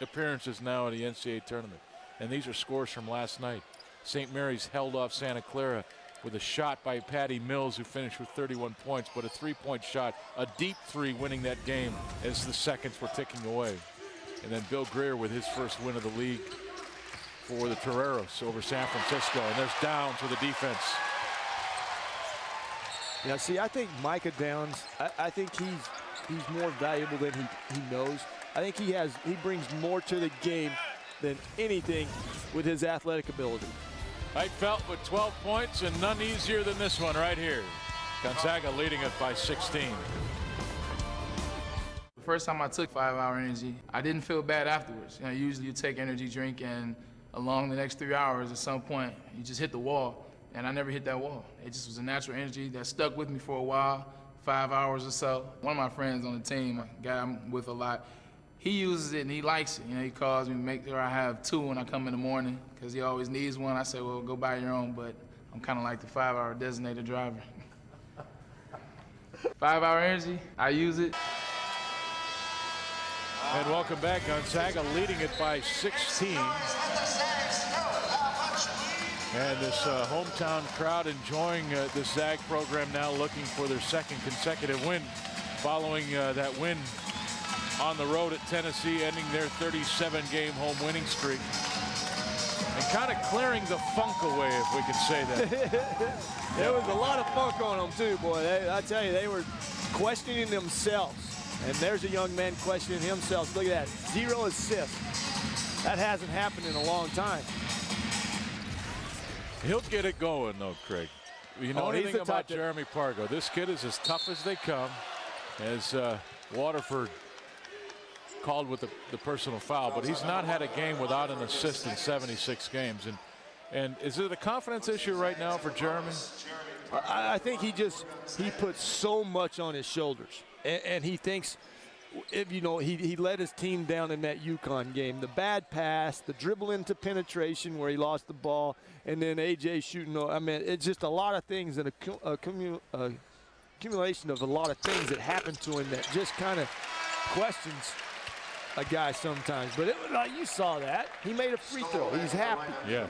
appearances now in the NCAA tournament. And these are scores from last night. St. Mary's held off Santa Clara with a shot by Patty Mills, who finished with 31 points, but a 3-point shot, a deep 3, winning that game as the seconds were ticking away. And then Bill Greer with his first win of the league for the Toreros over San Francisco. And there's Downs with the defense. Yeah, see, I think Micah Downs, I think he's more valuable than he knows. I think he brings more to the game than anything with his athletic ability. Heitfeld with 12 points, and none easier than this one right here. Gonzaga leading it by 16. The first time I took 5-Hour Energy, I didn't feel bad afterwards. You know, usually you take energy drink and along the next 3 hours at some point, you just hit the wall. And I never hit that wall. It just was a natural energy that stuck with me for a while, 5 hours or so. One of my friends on the team, a guy I'm with a lot, he uses it and he likes it. You know, he calls me to make sure I have 2 when I come in the morning because he always needs one. I say, well, go buy your own, but I'm kind of like the 5-hour designated driver. 5-Hour Energy, I use it. And welcome back. Gonzaga leading it by 16. And this hometown crowd enjoying this ZAG program now, looking for their 2nd consecutive win following that win on the road at Tennessee, ending their 37-game home winning streak. And kind of clearing the funk away, if we can say that. There was a lot of funk on them too, boy. I tell you, they were questioning themselves. And there's a young man questioning himself. Look at that, 0 assists. That hasn't happened in a long time. He'll get it going, though, Craig. You know anything about Jeremy Pargo? This kid is as tough as they come. As Waterford called with the personal foul, but he's not had a game without an assist in 76 games. And is it a confidence issue right now for Jeremy? I think he puts so much on his shoulders, and he thinks, if you know, he let his team down in that UConn game. The bad pass, the dribble into penetration where he lost the ball, and then AJ shooting. I mean, it's just a lot of things, and accumulation of a lot of things that happened to him that just kind of questions a guy sometimes. But you saw that. He made a free throw. He's happy. Yeah.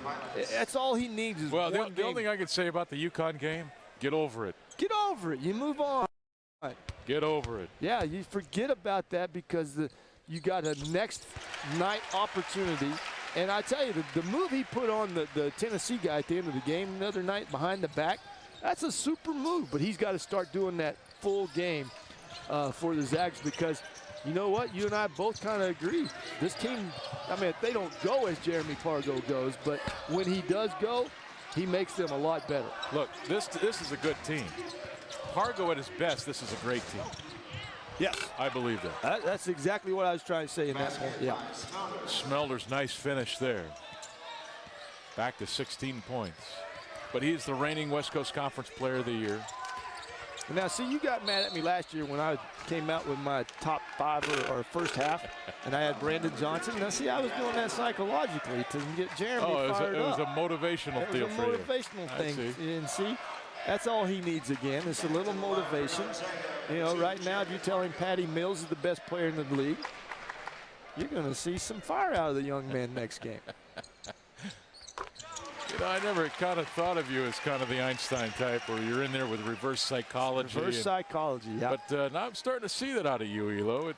That's all he needs is well, one the only thing I can say about the UConn game, get over it. Get over it. You move on. Get over it. Yeah, you forget about that because you got a next night opportunity. And I tell you, the move he put on the Tennessee guy at the end of the game the other night behind the back, that's a super move. But he's got to start doing that full game for the Zags because you know what? You and I both kind of agree. This team, I mean, they don't go as Jeremy Pargo goes, but when he does go, he makes them a lot better. Look, this is a good team. Pargo at his best, this is a great team. Yes. I believe that. That's exactly what I was trying to say in that point. Yeah. Smelter's nice finish there. Back to 16 points. But he's the reigning West Coast Conference Player of the Year. Now, see, you got mad at me last year when I came out with my top 5 or first half, and I had Brandon Johnson. Now, see, I was doing that psychologically to get Jeremy fired up. It was a motivational deal for you. It was a motivational thing. And see, that's all he needs again. It's a little motivation. You know, right now, if you tell him Patty Mills is the best player in the league, you're going to see some fire out of the young man next game. Get know, I never kind of thought of you as kind of the Einstein type, where you're in there with reverse psychology. Reverse psychology, yeah. But now I'm starting to see that out of you, Elo.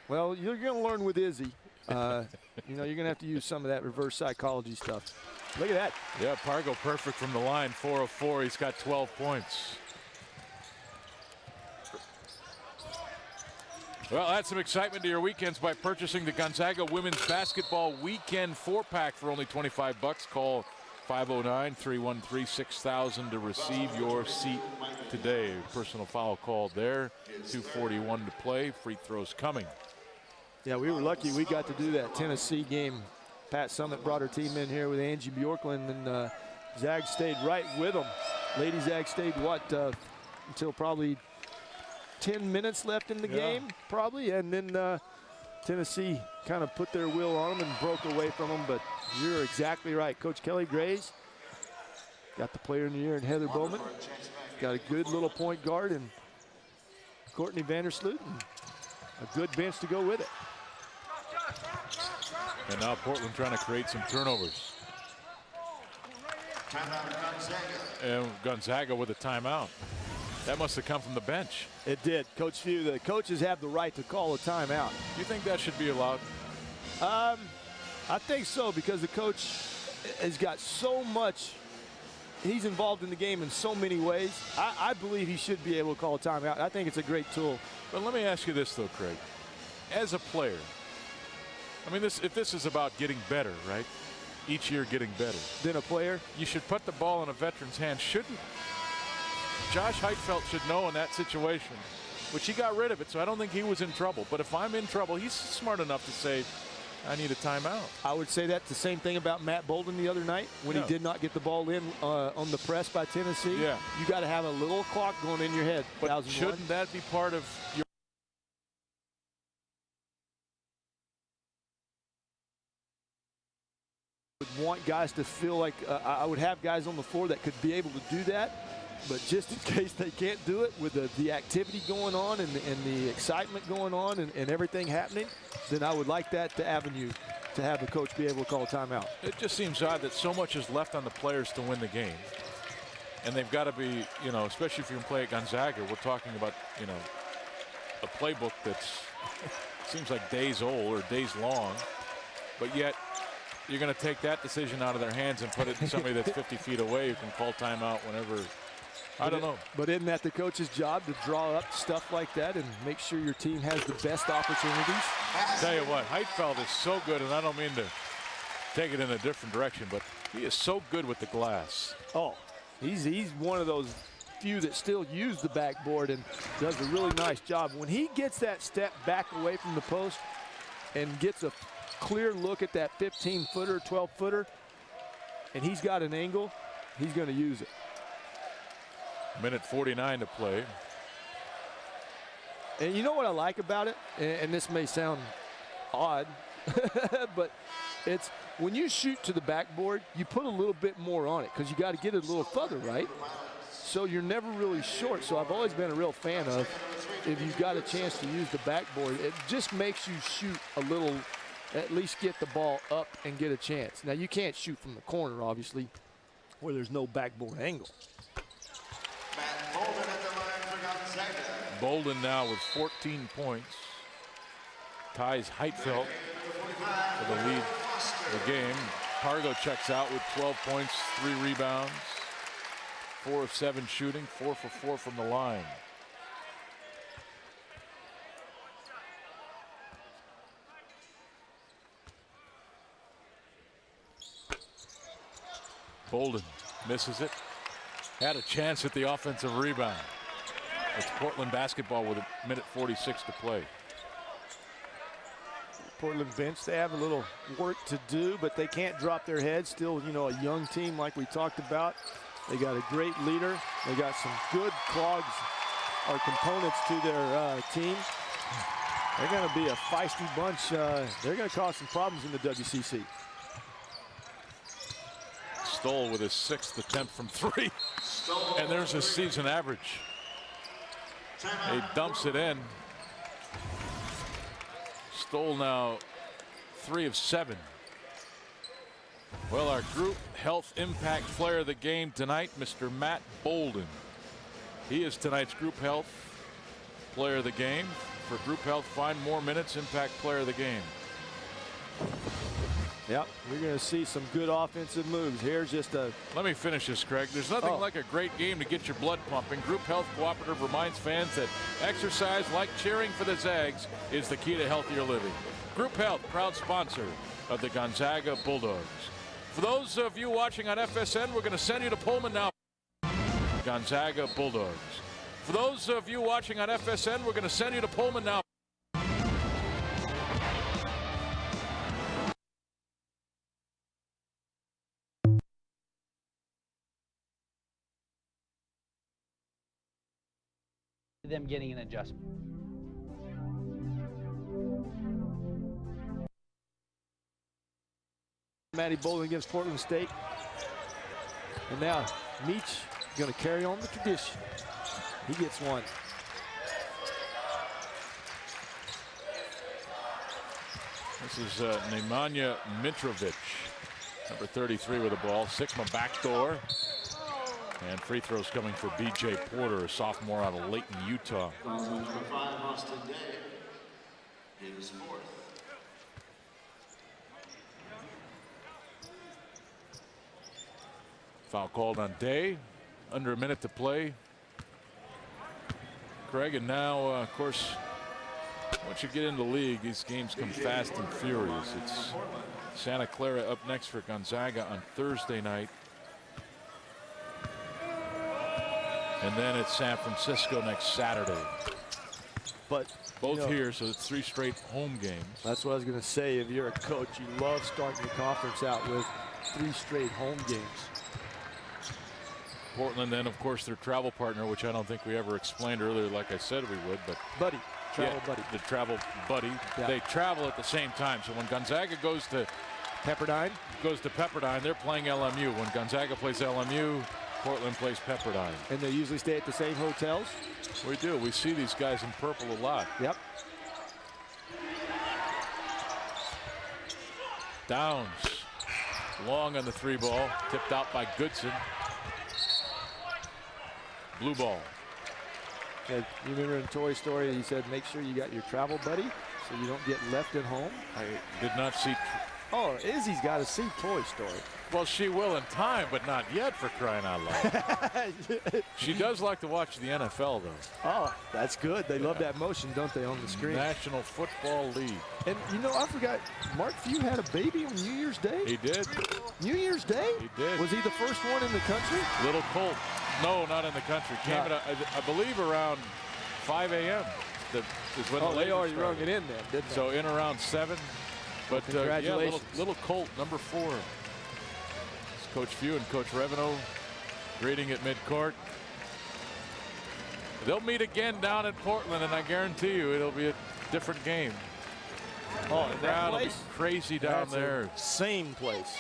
Well, you're going to learn with Izzy. You know, you're going to have to use some of that reverse psychology stuff. Look at that. Yeah, Pargo perfect from the line, 4 of 4. He's got 12 points. Well, add some excitement to your weekends by purchasing the Gonzaga Women's Basketball Weekend 4-pack for only $25. Call 509-313-6000 to receive your seat today. Personal foul called there. 2:41 to play. Free throws coming. Yeah, we were lucky we got to do that Tennessee game. Pat Summitt brought her team in here with Angie Bjorklund, and Zag stayed right with them. Lady Zag stayed, what, until probably 10 minutes left in the game, probably, and then Tennessee kind of put their will on them and broke away from them. But you're exactly right. Coach Kelly Grays got the player in the year in Heather Bowman. Got a good little point guard in Courtney Vandersloot, and a good bench to go with it. And now Portland trying to create some turnovers. And Gonzaga with a timeout. That must have come from the bench. It did. Coach Few, the coaches have the right to call a timeout. Do you think that should be allowed? I think so, because the coach has got so much. He's involved in the game in so many ways. I believe he should be able to call a timeout. I think it's a great tool. But let me ask you this, though, Craig. As a player, I mean, if this is about getting better, right? Each year getting better. Then a player? You should put the ball in a veteran's hand. Shouldn't Josh Heitfeld should know in that situation, which he got rid of it, so I don't think he was in trouble. But if I'm in trouble, he's smart enough to say, I need a timeout. I would say that the same thing about Matt Bolden the other night when he did not get the ball in on the press by Tennessee. Yeah. You got to have a little clock going in your head. But shouldn't that be part of your would want guys to feel like I would have guys on the floor that could be able to do that, but just in case they can't do it with the activity going on and the excitement going on and everything happening, then I would like that avenue to have the coach be able to call a timeout. It just seems odd that so much is left on the players to win the game. And they've got to be, you know, especially if you can play at Gonzaga, we're talking about, you know, a playbook that's seems like days old or days long, but yet you're going to take that decision out of their hands and put it in somebody that's 50 feet away who can call timeout whenever. I don't know. But isn't that the coach's job to draw up stuff like that and make sure your team has the best opportunities? Tell you what, Heitfeld is so good, and I don't mean to take it in a different direction, but he is so good with the glass. Oh, he's one of those few that still use the backboard and does a really nice job. When he gets that step back away from the post and gets a clear look at that 15-footer, 12-footer, and he's got an angle, he's going to use it. Minute 49 to play. And you know what I like about it? And this may sound odd, but it's when you shoot to the backboard, you put a little bit more on it because you got to get it a little further, right? So you're never really short. So I've always been a real fan of if you've got a chance to use the backboard, it just makes you shoot a little, at least get the ball up and get a chance. Now, you can't shoot from the corner, obviously, where there's no backboard angle. Bolden now with 14 points. Ties Heitfeld for the lead of the game. Pargo checks out with 12 points, 3 rebounds, 4 of 7 shooting, 4 for 4 from the line. Bolden misses it. Had a chance at the offensive rebound. It's Portland basketball with a minute 46 to play. Portland bench, they have a little work to do, but they can't drop their heads. Still, you know, a young team like we talked about. They got a great leader. They got some good clogs or components to their team. They're going to be a feisty bunch. They're going to cause some problems in the WCC. Stoll with his 6th attempt from 3. And there's his season average. He dumps it in. Stoll now 3 of 7. Well, our group health impact player of the game tonight, Mr. Matt Bolden. He is tonight's group health player of the game. For group health, find more minutes, impact player of the game. Yep, we're going to see some good offensive moves. Here's just a... Let me finish this, Craig. There's nothing like a great game to get your blood pumping. Group Health Cooperative reminds fans that exercise, like cheering for the Zags, is the key to healthier living. Group Health, proud sponsor of the Gonzaga Bulldogs. For those of you watching on FSN, we're going to send you to Pullman now. Gonzaga Bulldogs. For those of you watching on FSN, we're going to send you to Pullman now. Them getting an adjustment. Matty Bolden against Portland State. And now Meach going to carry on the tradition. He gets one. This is Nemanja Mitrovic, number 33 with the ball. Sigma backdoor. And free throws coming for B.J. Porter, a sophomore out of Layton, Utah. Number 5, Austin Day, his 4th. Foul called on Day. Under a minute to play. Craig, and now, of course, once you get into the league, these games come fast and furious. It's Santa Clara up next for Gonzaga on Thursday night. And then it's San Francisco next Saturday. But both here, so it's 3 straight home games. That's what I was going to say. If you're a coach, you love starting your conference out with 3 straight home games. Portland, then, of course, their travel partner, which I don't think we ever explained earlier like I said we would. But Buddy. Travel buddy. The travel buddy. Yeah. They travel at the same time. So when Gonzaga goes to Pepperdine, they're playing LMU. When Gonzaga plays LMU, Portland plays Pepperdine. And they usually stay at the same hotels? We do. We see these guys in purple a lot. Yep. Downs. Long on the 3 ball. Tipped out by Goodson. Blue ball. Yeah, you remember in Toy Story, he said, make sure you got your travel buddy so you don't get left at home. I did not see. Oh, Izzy's got to see Toy Story. Well, she will in time, but not yet, for crying out loud. She does like to watch the NFL, though. Oh, that's good. They love that motion, don't they, on the screen? National Football League. And, you know, I forgot, Mark Few had a baby on New Year's Day? He did. New Year's Day? He did. Was he the first one in the country? Little Colt. No, not in the country. Came at, I believe, around 5 a.m. Is when they already rung it in then, didn't they? So in around 7. But congratulations. Yeah, little Colt, number 4. It's Coach Few and Coach Reveno greeting at midcourt. They'll meet again down in Portland, and I guarantee you it'll be a different game. Oh, the crowd will be crazy down there. Same place.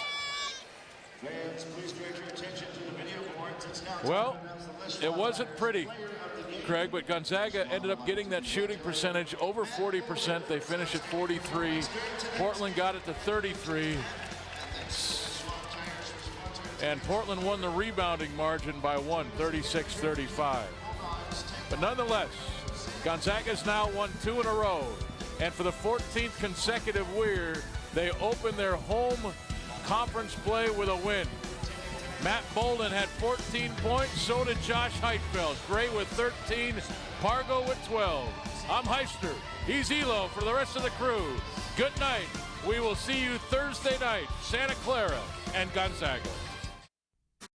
Fans, please direct your attention to the video boards. It's now well, it wasn't pretty, Craig, but Gonzaga ended up getting that shooting percentage over 40%. They finished at 43. Portland got it to 33. And Portland won the rebounding margin by 1, 36-35. But nonetheless, Gonzaga's now won 2 in a row. And for the 14th consecutive year, they open their home conference play with a win. Matt Bolden had 14 points, so did Josh Heitfeld. Gray with 13, Pargo with 12. I'm Heister. He's Elo for the rest of the crew. Good night. We will see you Thursday night, Santa Clara and Gonzaga.